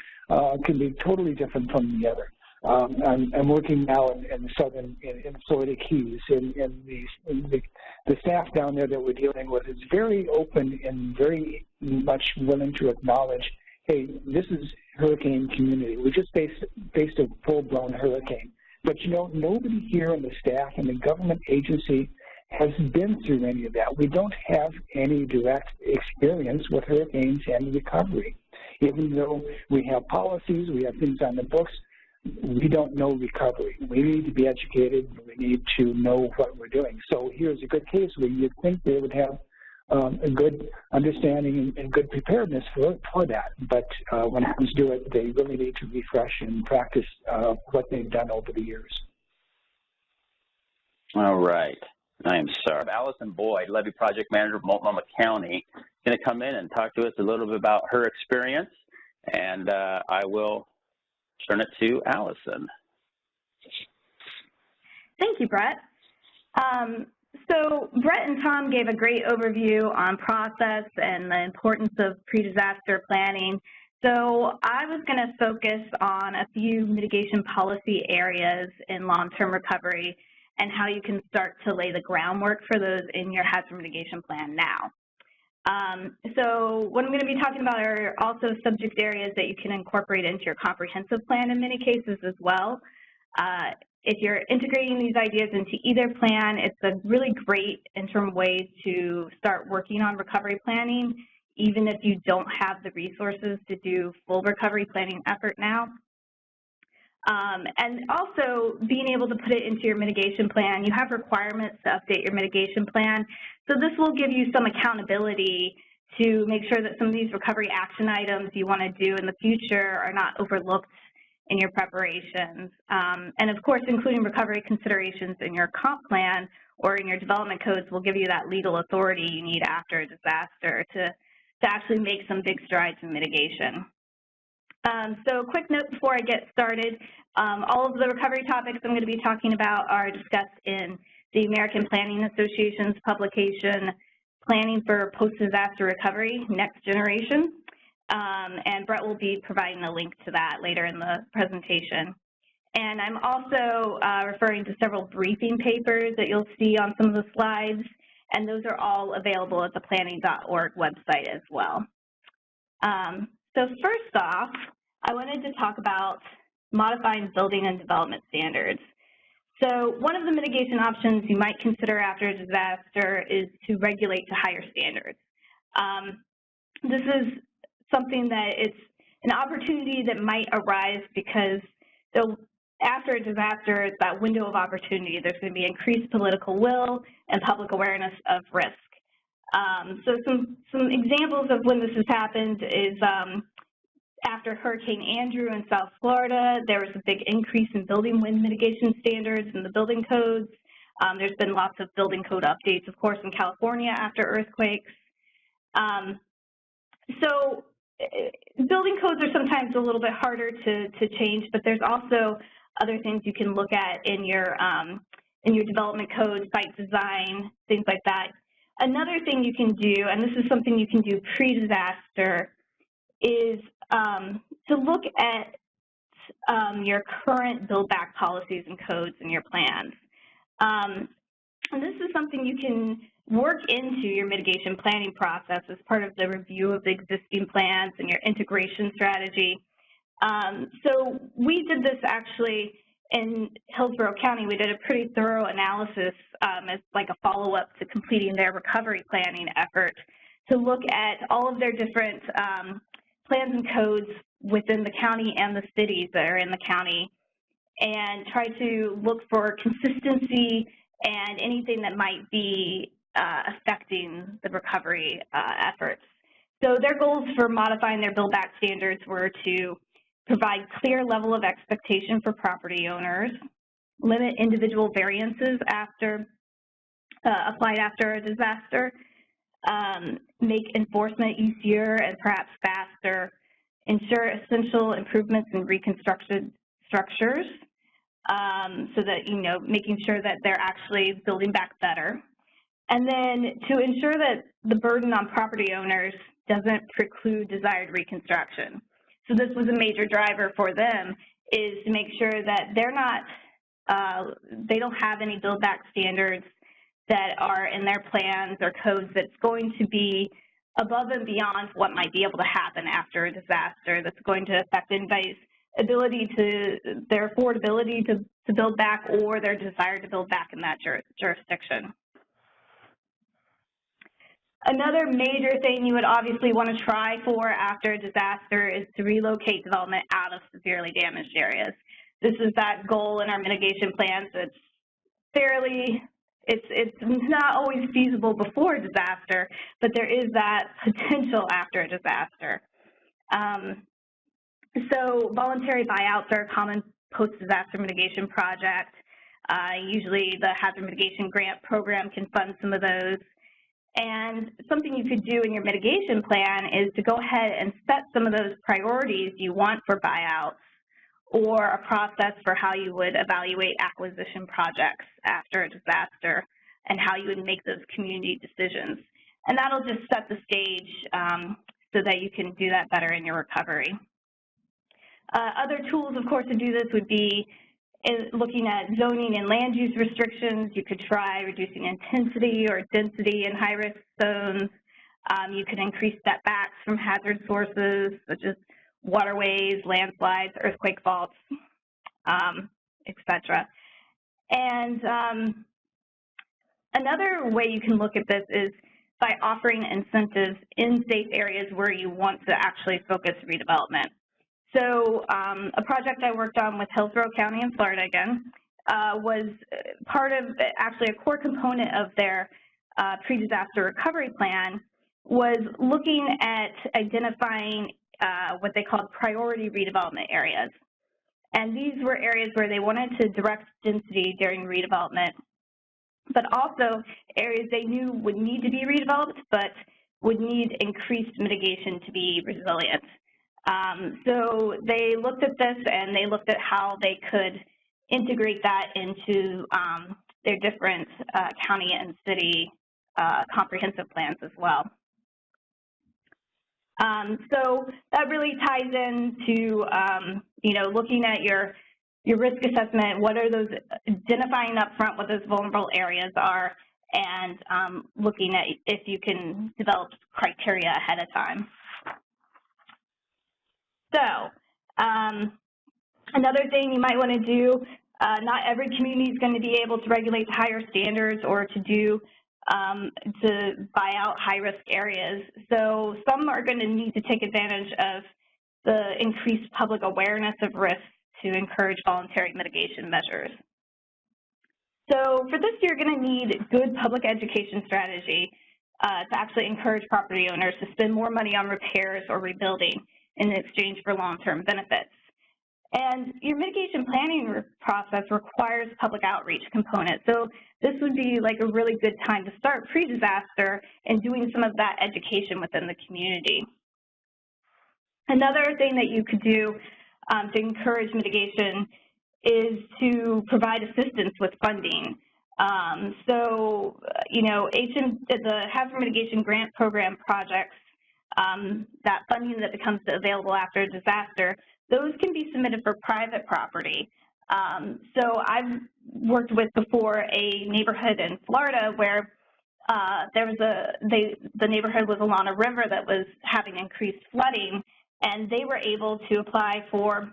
can be totally different from the other. I'm working now in the southern, in Florida Keys, and the staff down there that we're dealing with is very open and very much willing to acknowledge, hey, this is hurricane community. We just faced a full-blown hurricane. But, you know, nobody here in the staff and the government agency has been through any of that. We don't have any direct experience with hurricanes and recovery. Even though we have policies, we have things on the books, we don't know recovery. We need to be educated. We need to know what we're doing. So here's a good case where you'd think they would have a good understanding and good preparedness for that. But when it comes to it, they really need to refresh and practice what they've done over the years. All right. I am sorry. Allison Boyd, Levee Project Manager of Multnomah County, is going to come in and talk to us a little bit about her experience, and I will turn it to Allison. Thank you, Brett. So Brett and Tom gave a great overview on process and the importance of pre-disaster planning. So I was going to focus on a few mitigation policy areas in long-term recovery and how you can start to lay the groundwork for those in your hazard mitigation plan now. So what I'm going to be talking about are also subject areas that you can incorporate into your comprehensive plan in many cases as well. If you're integrating these ideas into either plan, it's a really great interim way to start working on recovery planning, even if you don't have the resources to do full recovery planning effort now. And also being able to put it into your mitigation plan. You have requirements to update your mitigation plan. So this will give you some accountability to make sure that some of these recovery action items you want to do in the future are not overlooked in your preparations. And of course, including recovery considerations in your comp plan or in your development codes will give you that legal authority you need after a disaster to actually make some big strides in mitigation. So a quick note before I get started, all of the recovery topics I'm going to be talking about are discussed in the American Planning Association's publication, Planning for Post-Disaster Recovery, Next Generation. And Brett will be providing a link to that later in the presentation. And I'm also referring to several briefing papers that you'll see on some of the slides, and those are all available at the planning.org website as well. So first off, I wanted to talk about modifying building and development standards. So one of the mitigation options you might consider after a disaster is to regulate to higher standards. This is something that it's an opportunity that might arise because after a disaster, it's that window of opportunity. There's going to be increased political will and public awareness of risk. So some examples of when this has happened is after Hurricane Andrew in South Florida, there was a big increase in building wind mitigation standards in the building codes. There's been lots of building code updates, of course, in California after earthquakes. So building codes are sometimes a little bit harder to change, but there's also other things you can look at in your development code, site design, things like that. Another thing you can do, and this is something you can do pre-disaster, is to look at your current build-back policies and codes in your plans. And this is something you can work into your mitigation planning process as part of the review of the existing plans and your integration strategy. So we did this actually in Hillsborough County. We did a pretty thorough analysis as like a follow-up to completing their recovery planning effort to look at all of their different plans and codes within the county and the cities that are in the county and try to look for consistency and anything that might be affecting the recovery efforts. So their goals for modifying their build-back standards were to provide clear level of expectation for property owners, limit individual variances applied after a disaster, make enforcement easier and perhaps faster, ensure essential improvements in reconstructed structures, so that, making sure that they're actually building back better. And then to ensure that the burden on property owners doesn't preclude desired reconstruction. So this was a major driver for them, is to make sure that they're not, they don't have any build back standards that are in their plans or codes that's going to be above and beyond what might be able to happen after a disaster that's going to affect anybody's ability to, their affordability to build back or their desire to build back in that jurisdiction. Another major thing you would obviously want to try for after a disaster is to relocate development out of severely damaged areas. This is that goal in our mitigation plans. It's not always feasible before a disaster, but there is that potential after a disaster. So voluntary buyouts are a common post-disaster mitigation project. Usually the hazard mitigation grant program can fund some of those. And something you could do in your mitigation plan is to go ahead and set some of those priorities you want for buyouts or a process for how you would evaluate acquisition projects after a disaster and how you would make those community decisions. And that'll just set the stage so that you can do that better in your recovery. Other tools, of course, to do this would be looking at zoning and land use restrictions. You could try reducing intensity or density in high-risk zones. You could increase setbacks from hazard sources, such as waterways, landslides, earthquake faults, etc. And another way you can look at this is by offering incentives in safe areas where you want to actually focus redevelopment. So a project I worked on with Hillsborough County in Florida again was part of, actually a core component of their pre-disaster recovery plan was looking at identifying what they called priority redevelopment areas. And these were areas where they wanted to direct density during redevelopment, but also areas they knew would need to be redeveloped, but would need increased mitigation to be resilient. So they looked at this and they looked at how they could integrate that into their different county and city comprehensive plans as well. So that really ties into, looking at your risk assessment, what are those, identifying up front what those vulnerable areas are, and looking at if you can develop criteria ahead of time. So another thing you might want to do, not every community is going to be able to regulate higher standards or to do to buy out high-risk areas. So some are going to need to take advantage of the increased public awareness of risks to encourage voluntary mitigation measures. So for this, you're going to need good public education strategy to actually encourage property owners to spend more money on repairs or rebuilding in exchange for long-term benefits. And your mitigation planning process requires public outreach component. So this would be like a really good time to start pre-disaster and doing some of that education within the community. Another thing that you could do to encourage mitigation is to provide assistance with funding. The Hazard Mitigation Grant Program projects, that funding that becomes available after a disaster, those can be submitted for private property. So I've worked with before a neighborhood in Florida where the neighborhood was along a river that was having increased flooding, and they were able to apply for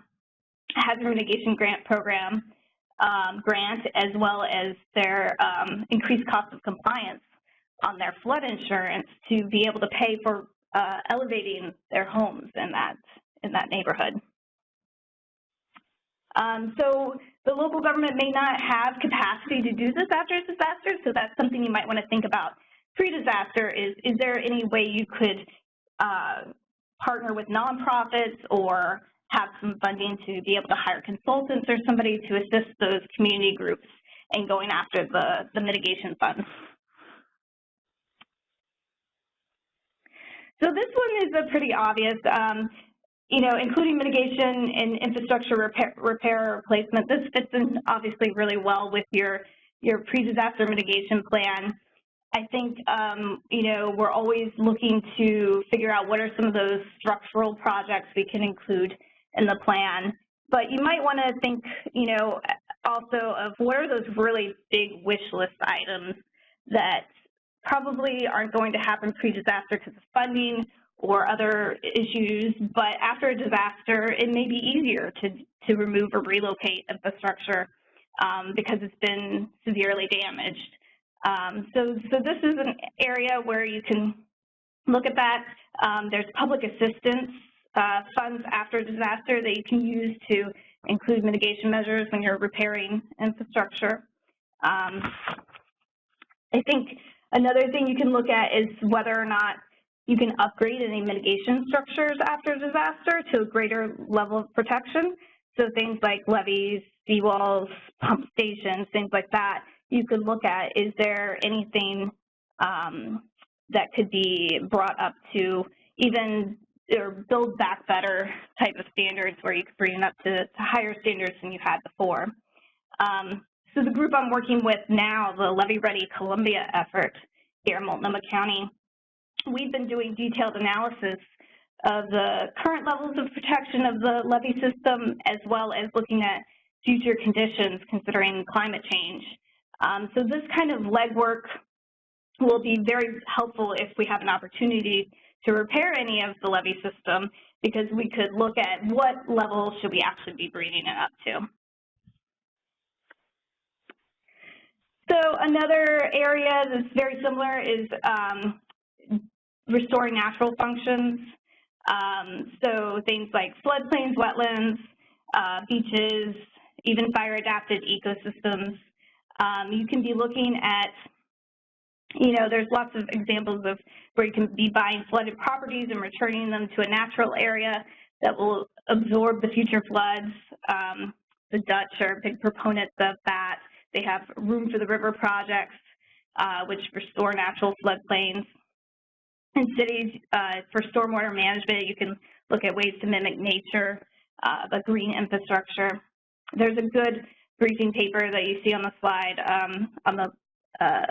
Hazard Mitigation Grant Program grant, as well as their increased cost of compliance on their flood insurance to be able to pay for elevating their homes in that neighborhood. So the local government may not have capacity to do this after a disaster, so that's something you might want to think about. Pre-disaster is there any way you could partner with nonprofits or have some funding to be able to hire consultants or somebody to assist those community groups in going after the mitigation funds? So this one is a pretty obvious, including mitigation and infrastructure repair or replacement. This fits in obviously really well with your pre-disaster mitigation plan. I think, we're always looking to figure out what are some of those structural projects we can include in the plan. But you might want to think, also of what are those really big wish list items that probably aren't going to happen pre-disaster because of funding or other issues, but after a disaster, it may be easier to remove or relocate infrastructure because it's been severely damaged. So this is an area where you can look at that. There's public assistance funds after a disaster that you can use to include mitigation measures when you're repairing infrastructure. I think another thing you can look at is whether or not you can upgrade any mitigation structures after a disaster to a greater level of protection. So things like levees, seawalls, pump stations, things like that, you could look at, is there anything that could be brought up to even or build back better type of standards where you could bring it up to higher standards than you had before. So the group I'm working with now, the Levee Ready Columbia effort here in Multnomah County, we've been doing detailed analysis of the current levels of protection of the levee system, as well as looking at future conditions considering climate change. So this kind of legwork will be very helpful if we have an opportunity to repair any of the levee system, because we could look at what level should we actually be bringing it up to. So another area that's very similar is restoring natural functions. So things like floodplains, wetlands, beaches, even fire-adapted ecosystems. You can be looking at There's lots of examples of where you can be buying flooded properties and returning them to a natural area that will absorb the future floods. The Dutch are big proponents of that. They have room for the river projects, which restore natural floodplains. In cities, for stormwater management, you can look at ways to mimic nature, the green infrastructure. There's a good briefing paper that you see on the slide on the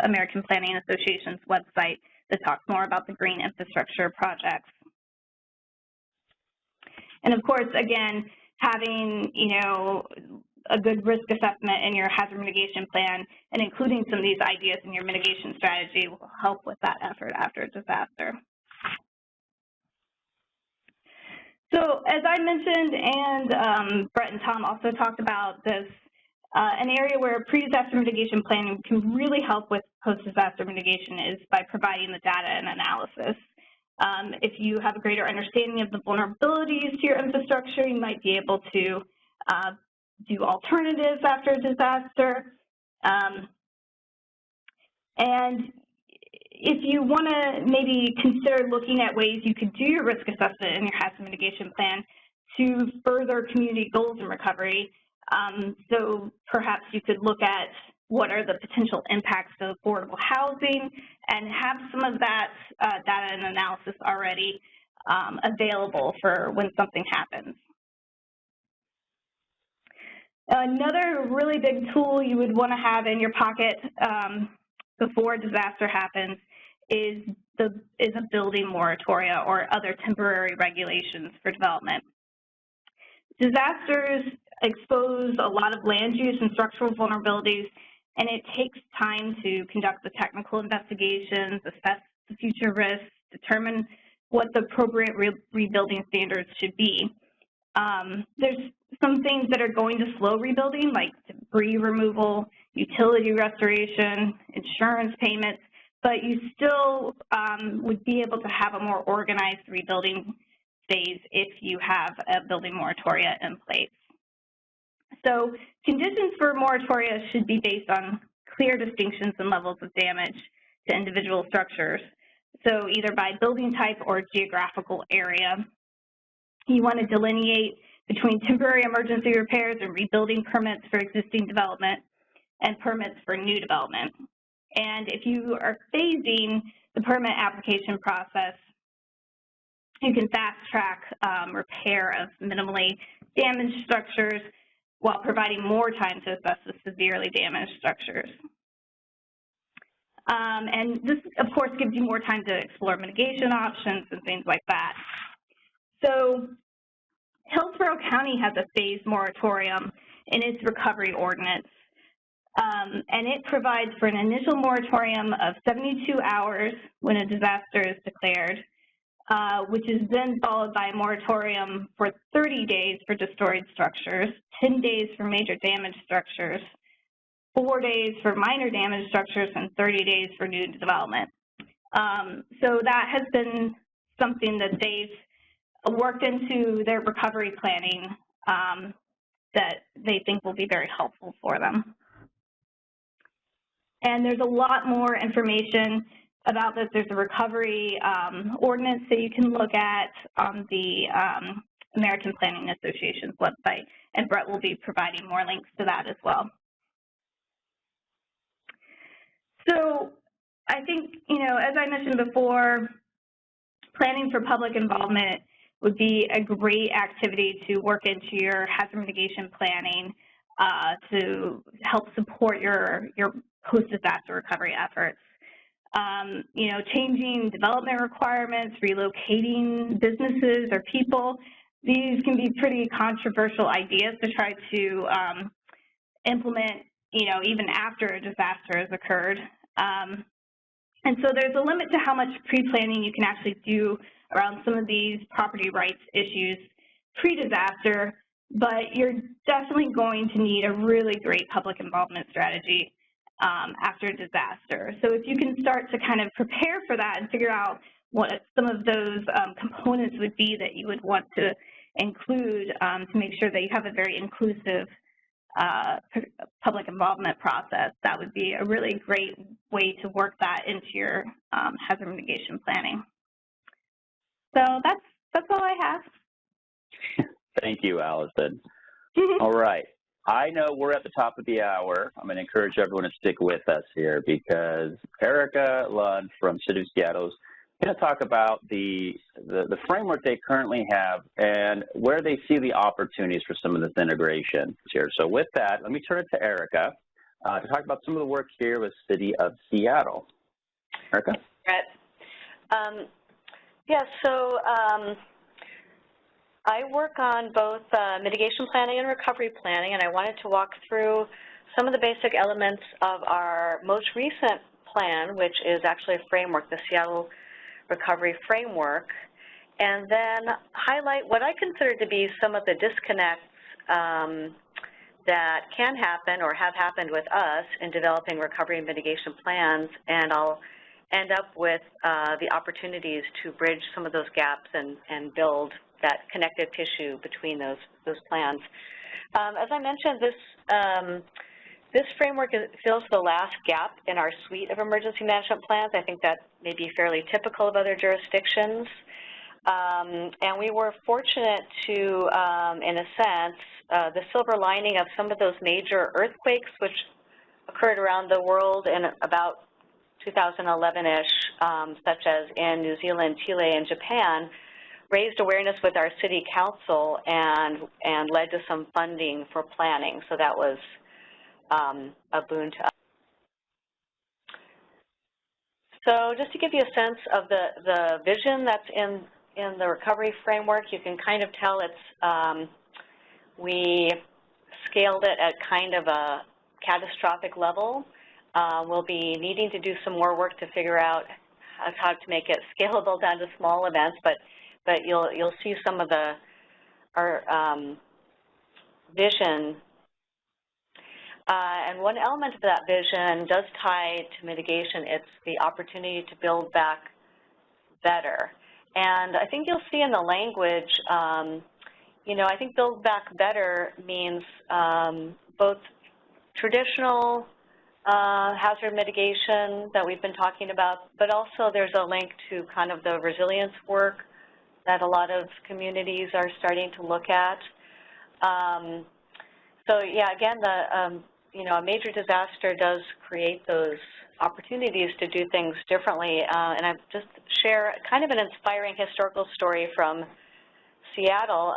American Planning Association's website that talks more about the green infrastructure projects. And of course, again, having, a good risk assessment in your hazard mitigation plan and including some of these ideas in your mitigation strategy will help with that effort after a disaster. So as I mentioned, and Brett and Tom also talked about this, an area where pre-disaster mitigation planning can really help with post-disaster mitigation is by providing the data and analysis. If you have a greater understanding of the vulnerabilities to your infrastructure, you might be able to do alternatives after a disaster. And if you want to maybe consider looking at ways you could do your risk assessment in your hazard mitigation plan to further community goals in recovery, so perhaps you could look at what are the potential impacts of affordable housing and have some of that data and analysis already available for when something happens. Another really big tool you would want to have in your pocket before a disaster happens is a building moratoria or other temporary regulations for development. Disasters expose a lot of land use and structural vulnerabilities, and it takes time to conduct the technical investigations, assess the future risks, determine what the appropriate rebuilding standards should be. There's some things that are going to slow rebuilding, like debris removal, utility restoration, insurance payments, but you still would be able to have a more organized rebuilding phase if you have a building moratoria in place. So conditions for moratoria should be based on clear distinctions and levels of damage to individual structures. So either by building type or geographical area. You want to delineate between temporary emergency repairs and rebuilding permits for existing development and permits for new development. And if you are phasing the permit application process, you can fast track repair of minimally damaged structures while providing more time to assess the severely damaged structures. And this, of course, gives you more time to explore mitigation options and things like that. So Hillsborough County has a phased moratorium in its recovery ordinance, and it provides for an initial moratorium of 72 hours when a disaster is declared, which is then followed by a moratorium for 30 days for destroyed structures, 10 days for major damaged structures, 4 days for minor damaged structures, and 30 days for new development. So that has been something that they've worked into their recovery planning that they think will be very helpful for them. And there's a lot more information about this. There's a recovery ordinance that you can look at on the American Planning Association's website, and Brett will be providing more links to that as well. So I think, as I mentioned before, planning for public involvement would be a great activity to work into your hazard mitigation planning to help support your post-disaster recovery efforts. Changing development requirements, relocating businesses or people, these can be pretty controversial ideas to try to implement, even after a disaster has occurred. And so there's a limit to how much pre-planning you can actually do around some of these property rights issues pre-disaster, but you're definitely going to need a really great public involvement strategy after a disaster. So if you can start to kind of prepare for that and figure out what some of those components would be that you would want to include to make sure that you have a very inclusive public involvement process. That would be a really great way to work that into your hazard mitigation planning. So that's all I have. Thank you, Allison. All right. I know we're at the top of the hour. I'm going to encourage everyone to stick with us here because Erica Lund from City of Seattle is going to talk about the framework they currently have and where they see the opportunities for some of this integration here. So with that, let me turn it to Erica to talk about some of the work here with City of Seattle. Erica? Brett. So I work on both mitigation planning and recovery planning, and I wanted to walk through some of the basic elements of our most recent plan, which is actually a framework, the Seattle Recovery Framework, and then highlight what I consider to be some of the disconnects that can happen or have happened with us in developing recovery and mitigation plans, and I'll end up with the opportunities to bridge some of those gaps and build that connective tissue between those plans. As I mentioned, this framework fills the last gap in our suite of emergency management plans. I think that may be fairly typical of other jurisdictions. And we were fortunate to, in a sense, the silver lining of some of those major earthquakes which occurred around the world in about 2011-ish, such as in New Zealand, Chile, and Japan, raised awareness with our city council and led to some funding for planning. So that was a boon to us. So just to give you a sense of the vision that's in the recovery framework, you can kind of tell it's, we scaled it at kind of a catastrophic level. We'll be needing to do some more work to figure out how to make it scalable down to small events, but you'll see some of our vision. And one element of that vision does tie to mitigation. It's the opportunity to build back better. And I think you'll see in the language, I think build back better means both traditional hazard mitigation that we've been talking about, but also there's a link to kind of the resilience work that a lot of communities are starting to look at. So yeah, again, a major disaster does create those opportunities to do things differently. And I just share kind of an inspiring historical story from Seattle.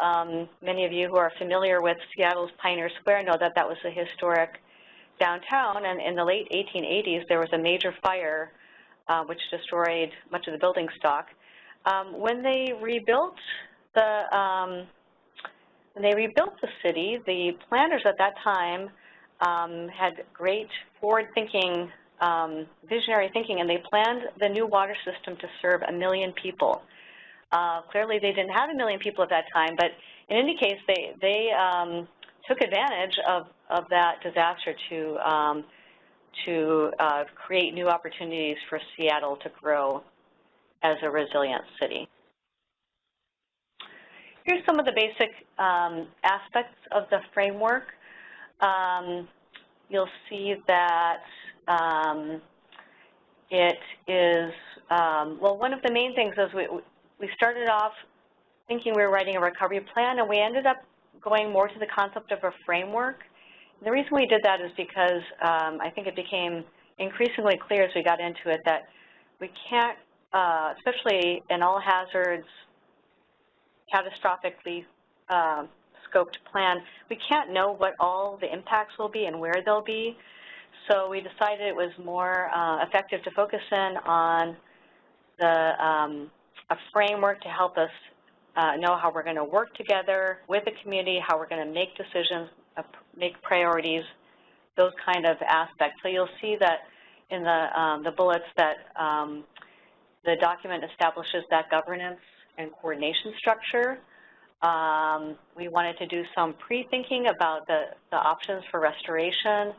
Many of you who are familiar with Seattle's Pioneer Square know that that was a historic downtown, and in the late 1880s there was a major fire which destroyed much of the building stock. When they rebuilt the city, the planners at that time had great forward-thinking, visionary thinking, and they planned the new water system to serve 1 million people. Clearly, they didn't have 1 million people at that time, but in any case, they took advantage of that disaster to create new opportunities for Seattle to grow as a resilient city. Here's some of the basic aspects of the framework. You'll see that it is, well, one of the main things is we started off thinking we were writing a recovery plan, and we ended up going more to the concept of a framework. And the reason we did that is because I think it became increasingly clear as we got into it that we can't, especially in all hazards, catastrophically scoped plan, we can't know what all the impacts will be and where they'll be. So we decided it was more effective to focus in on a framework to help us know how we're going to work together with the community, how we're going to make decisions, make priorities, those kind of aspects. So you'll see that in the bullets that the document establishes that governance and coordination structure. We wanted to do some pre-thinking about the options for restoration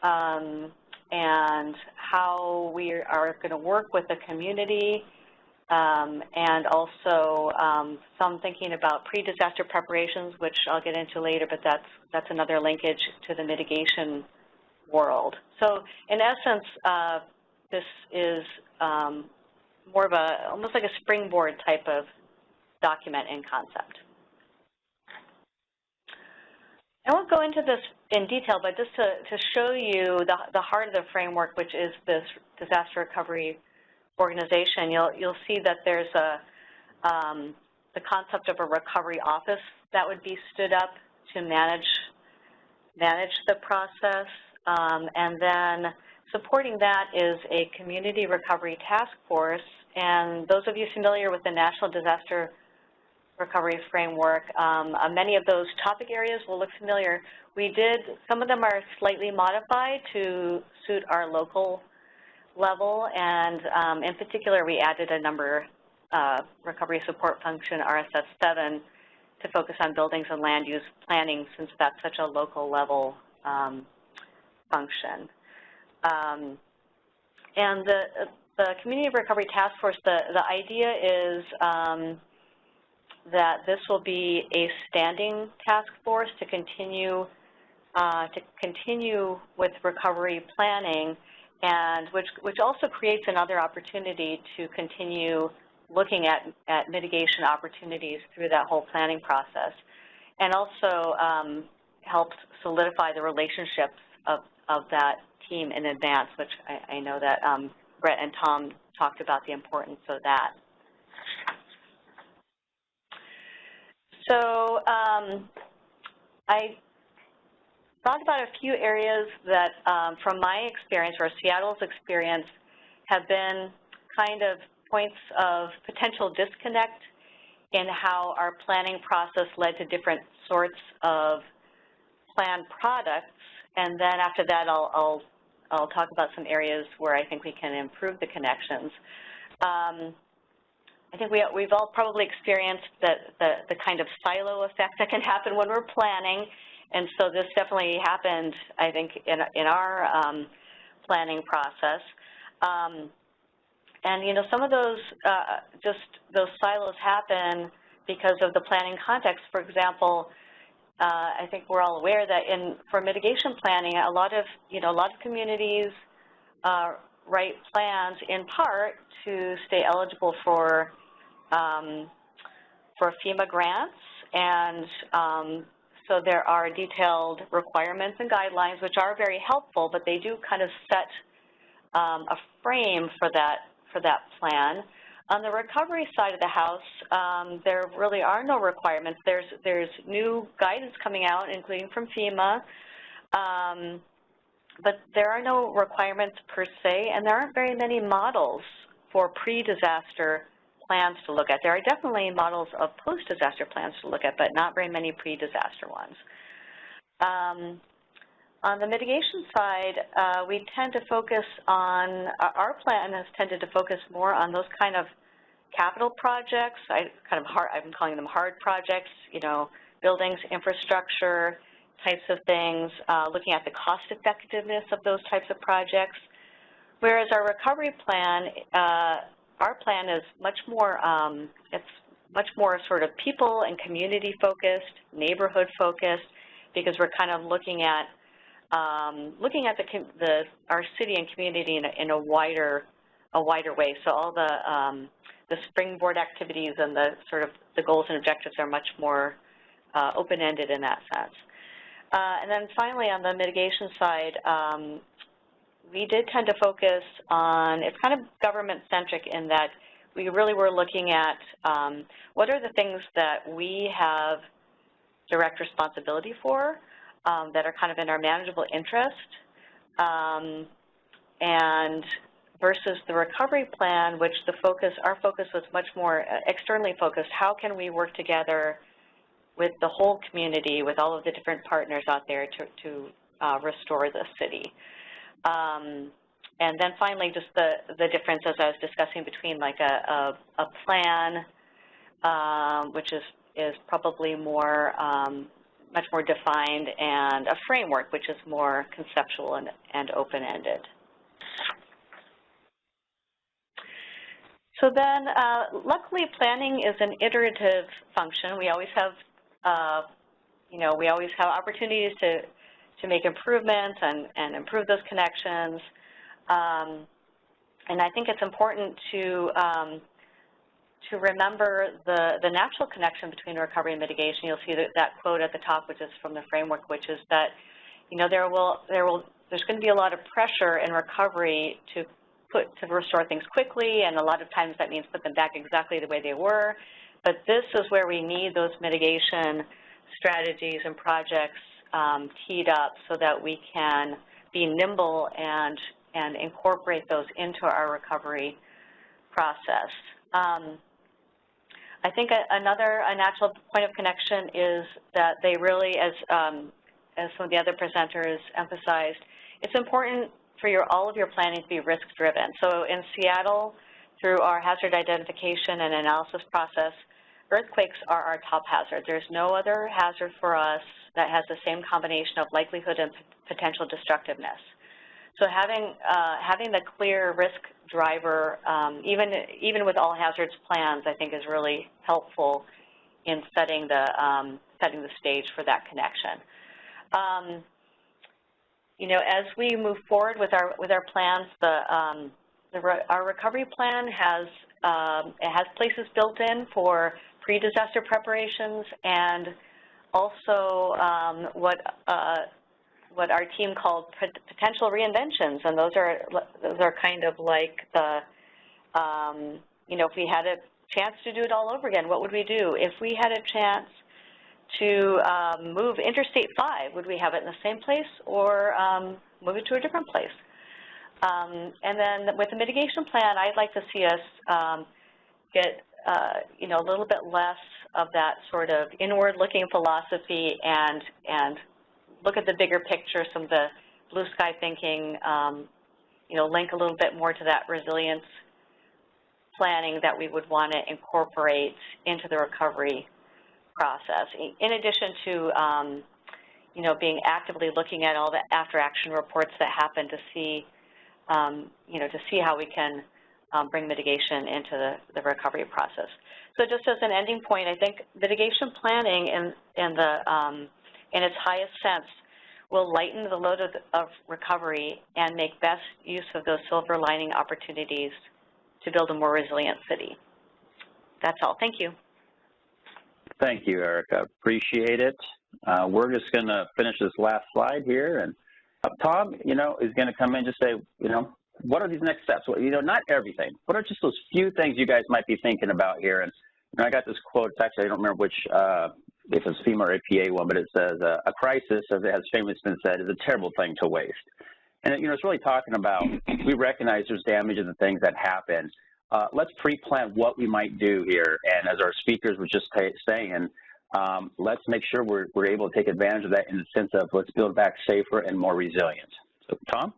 and how we are going to work with the community and also some thinking about pre-disaster preparations, which I'll get into later, but that's another linkage to the mitigation world. So in essence, this is more of almost like a springboard type of document in concept. I won't go into this in detail, but just to show you the heart of the framework, which is this disaster recovery organization, you'll see that there's the concept of a recovery office that would be stood up to manage the process, and then supporting that is a community recovery task force. And those of you familiar with the National Disaster Recovery Framework, many of those topic areas will look familiar. Some of them are slightly modified to suit our local level, and in particular, we added a number, recovery support function, RSS7, to focus on buildings and land use planning, since that's such a local level function. And the Community Recovery Task Force, the idea is that this will be a standing task force to continue with recovery planning, and which also creates another opportunity to continue looking at mitigation opportunities through that whole planning process, and also helps solidify the relationships of that team in advance, which I know that Brett and Tom talked about the importance of that. So I thought about a few areas that, from my experience or Seattle's experience, have been kind of points of potential disconnect in how our planning process led to different sorts of planned products. And then after that, I'll talk about some areas where I think we can improve the connections. I think we've all probably experienced the kind of silo effect that can happen when we're planning, and so this definitely happened, I think, in our planning process. And you know, some of those those silos happen because of the planning context. For example, I think we're all aware that for mitigation planning, a lot of communities write plans in part to stay eligible for FEMA grants, and so there are detailed requirements and guidelines which are very helpful, but they do kind of set a frame for that plan. On the recovery side of the house, there really are no requirements. There's new guidance coming out, including from FEMA, but there are no requirements per se, and there aren't very many models for pre-disaster plans to look at. There are definitely models of post-disaster plans to look at, but not very many pre-disaster ones. On the mitigation side, we tend to focus on, our plan has tended to focus more on those kind of capital projects. I've been calling them hard projects, you know, buildings, infrastructure types of things, looking at the cost effectiveness of those types of projects. Whereas our recovery plan, our plan is much more, it's much more sort of people and community focused, neighborhood focused, because we're kind of looking at our city and community in a wider way. So all the springboard activities and the sort of the goals and objectives are much more open-ended in that sense. And then finally, on the mitigation side, we did tend to focus on, it's kind of government-centric in that we really were looking at what are the things that we have direct responsibility for that are kind of in our manageable interest, and versus the recovery plan, which our focus was much more externally focused. How can we work together with the whole community, with all of the different partners out there to restore the city? And then finally, just the difference, as I was discussing, between like a plan, which is probably more, much more defined, and a framework, which is more conceptual and open-ended. So then, luckily, planning is an iterative function. We always have, we always have opportunities to make improvements and improve those connections. And I think it's important to remember the natural connection between recovery and mitigation. You'll see that quote at the top, which is from the framework, which is that, there's going to be a lot of pressure in recovery to restore things quickly, and a lot of times that means put them back exactly the way they were. But this is where we need those mitigation strategies and projects teed up so that we can be nimble and incorporate those into our recovery process. I think a natural point of connection is that they really, as some of the other presenters emphasized, it's important for all of your planning to be risk-driven. So in Seattle, through our hazard identification and analysis process, earthquakes are our top hazard. There's no other hazard for us that has the same combination of likelihood and potential destructiveness. So having the clear risk driver, even with all hazards plans, I think is really helpful in setting the stage for that connection. As we move forward with our plans, our recovery plan has places built in for pre-disaster preparations and also what our team called potential reinventions, and those are kind of like the if we had a chance to do it all over again, what would we do? If we had a chance to move Interstate 5, would we have it in the same place or move it to a different place? And then with the mitigation plan, I'd like to see us get a little bit less of that sort of inward-looking philosophy and look at the bigger picture, some of the blue sky thinking, link a little bit more to that resilience planning that we would want to incorporate into the recovery process. In addition to, being actively looking at all the after-action reports that happen to see, to see how we can bring mitigation into the recovery process. So just as an ending point, I think mitigation planning in its highest sense will lighten the load of recovery and make best use of those silver lining opportunities to build a more resilient city. That's all. Thank you. Thank you, Erica. Appreciate it. We're just going to finish this last slide here, and Tom, is going to come in and just say, what are these next steps? Well, not everything. What are just those few things you guys might be thinking about here? And I got this quote. It's actually, I don't remember which, if it's FEMA or APA one, but it says, a crisis, as it has famously been said, is a terrible thing to waste. And, it's really talking about, we recognize there's damages and things that happen. Let's pre-plan what we might do here. And as our speakers were just saying, let's make sure we're able to take advantage of that in the sense of let's build back safer and more resilient. So, Tom?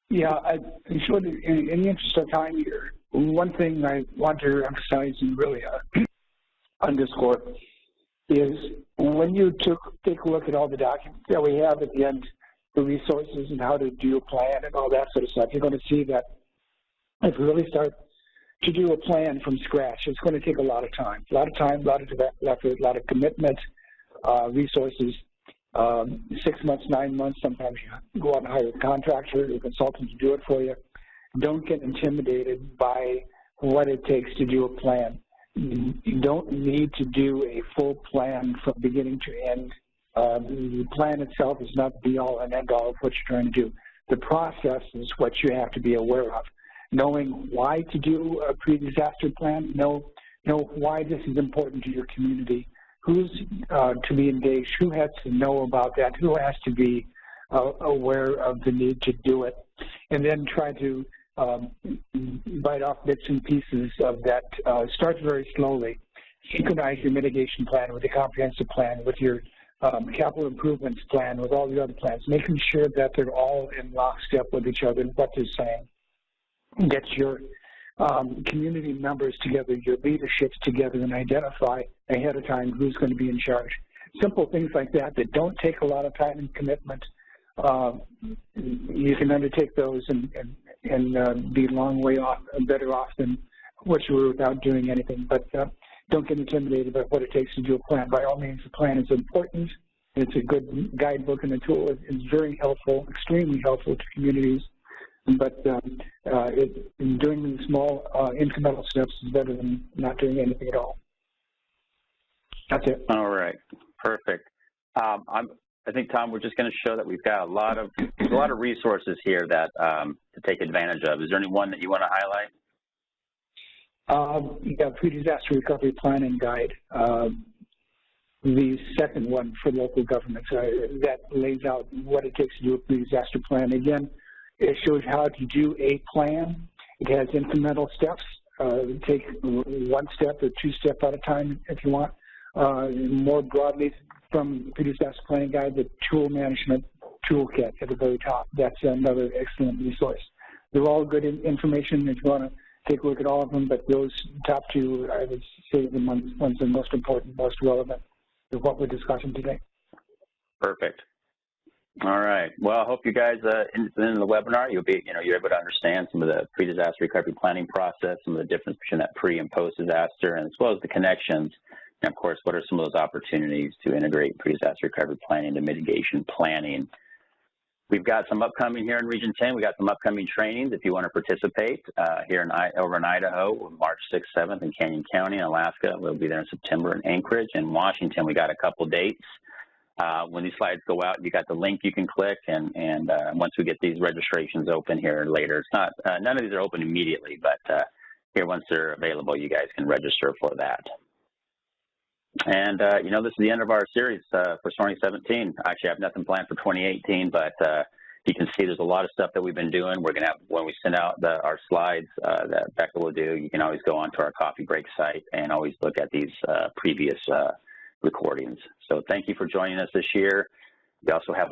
Yeah, in the interest of time here, one thing I want to emphasize and really underscore is when you take a look at all the documents that we have at the end, the resources and how to do a plan and all that sort of stuff, you're going to see that if we really start to do a plan from scratch, it's going to take a lot of time, a lot of effort, a lot of commitment, resources, 6 months, 9 months. Sometimes you go out and hire a contractor or a consultant to do it for you. Don't get intimidated by what it takes to do a plan. You don't need to do a full plan from beginning to end. The plan itself is not the be-all and end-all of what you're trying to do. The process is what you have to be aware of. Knowing why to do a pre-disaster plan, know why this is important to your community, who's to be engaged, who has to know about that, who has to be aware of the need to do it, and then try to bite off bits and pieces of that. Start very slowly. Synchronize your mitigation plan with the comprehensive plan, with your capital improvements plan, with all the other plans, making sure that they're all in lockstep with each other and what they're saying. Get your community members together, your leaderships together, and identify ahead of time who's going to be in charge. Simple things like that don't take a lot of time and commitment. You can undertake those in and be a long way off, better off than what you were without doing anything. But don't get intimidated about what it takes to do a plan. By all means, the plan is important. It's a good guidebook and a tool. It's very helpful, extremely helpful to communities. But doing the small incremental steps is better than not doing anything at all. That's it. All right, perfect. I think, Tom, we're just going to show that we've got a lot of resources here that to take advantage of. Is there any one that you want to highlight? Yeah, Pre-Disaster Recovery Planning Guide. The second one for local governments that lays out what it takes to do a pre-disaster plan. Again, it shows how to do a plan. It has incremental steps. Take one step or two steps at a time if you want. More broadly, from the Pre-Disaster Planning Guide, the Tool Management Toolkit at the very top. That's another excellent resource. They're all good information if you want to take a look at all of them, but those top two, I would say, the ones that are most important, most relevant to what we're discussing today. Perfect. All right. Well, I hope you guys in the webinar you're able to understand some of the pre-disaster recovery planning process, some of the difference between that pre and post disaster, and as well as the connections. And of course, what are some of those opportunities to integrate pre-disaster recovery planning into mitigation planning? We've got some upcoming here in Region 10. We got some upcoming trainings if you want to participate here over in Idaho, March 6th, 7th in Canyon County, in Alaska. We'll be there in September in Anchorage. In Washington, we got a couple dates. When these slides go out, you got the link you can click, and once we get these registrations open here later, it's not none of these are open immediately, but here once they're available, you guys can register for that. And you know, this is the end of our series for 2017. Actually, I have nothing planned for 2018, but you can see there's a lot of stuff that we've been doing. We're gonna have, when we send out our slides that Becca will do, you can always go onto our coffee break site and always look at these previous recordings. So thank you for joining us this year. We also have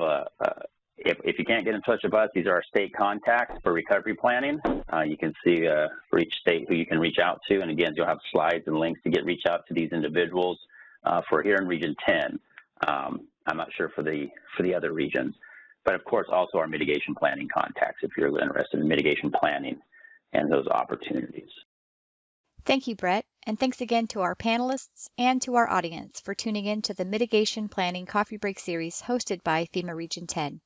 if you can't get in touch with us, these are our state contacts for recovery planning. You can see for each state who you can reach out to, and again, you'll have slides and links to reach out to these individuals for here in Region 10. I'm not sure for the other regions, but of course also our mitigation planning contacts if you're interested in mitigation planning and those opportunities. Thank you, Brett, and thanks again to our panelists and to our audience for tuning in to the Mitigation Planning Coffee Break series hosted by FEMA Region 10.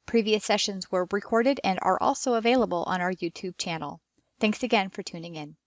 Previous sessions were recorded and are also available on our YouTube channel. Thanks again for tuning in.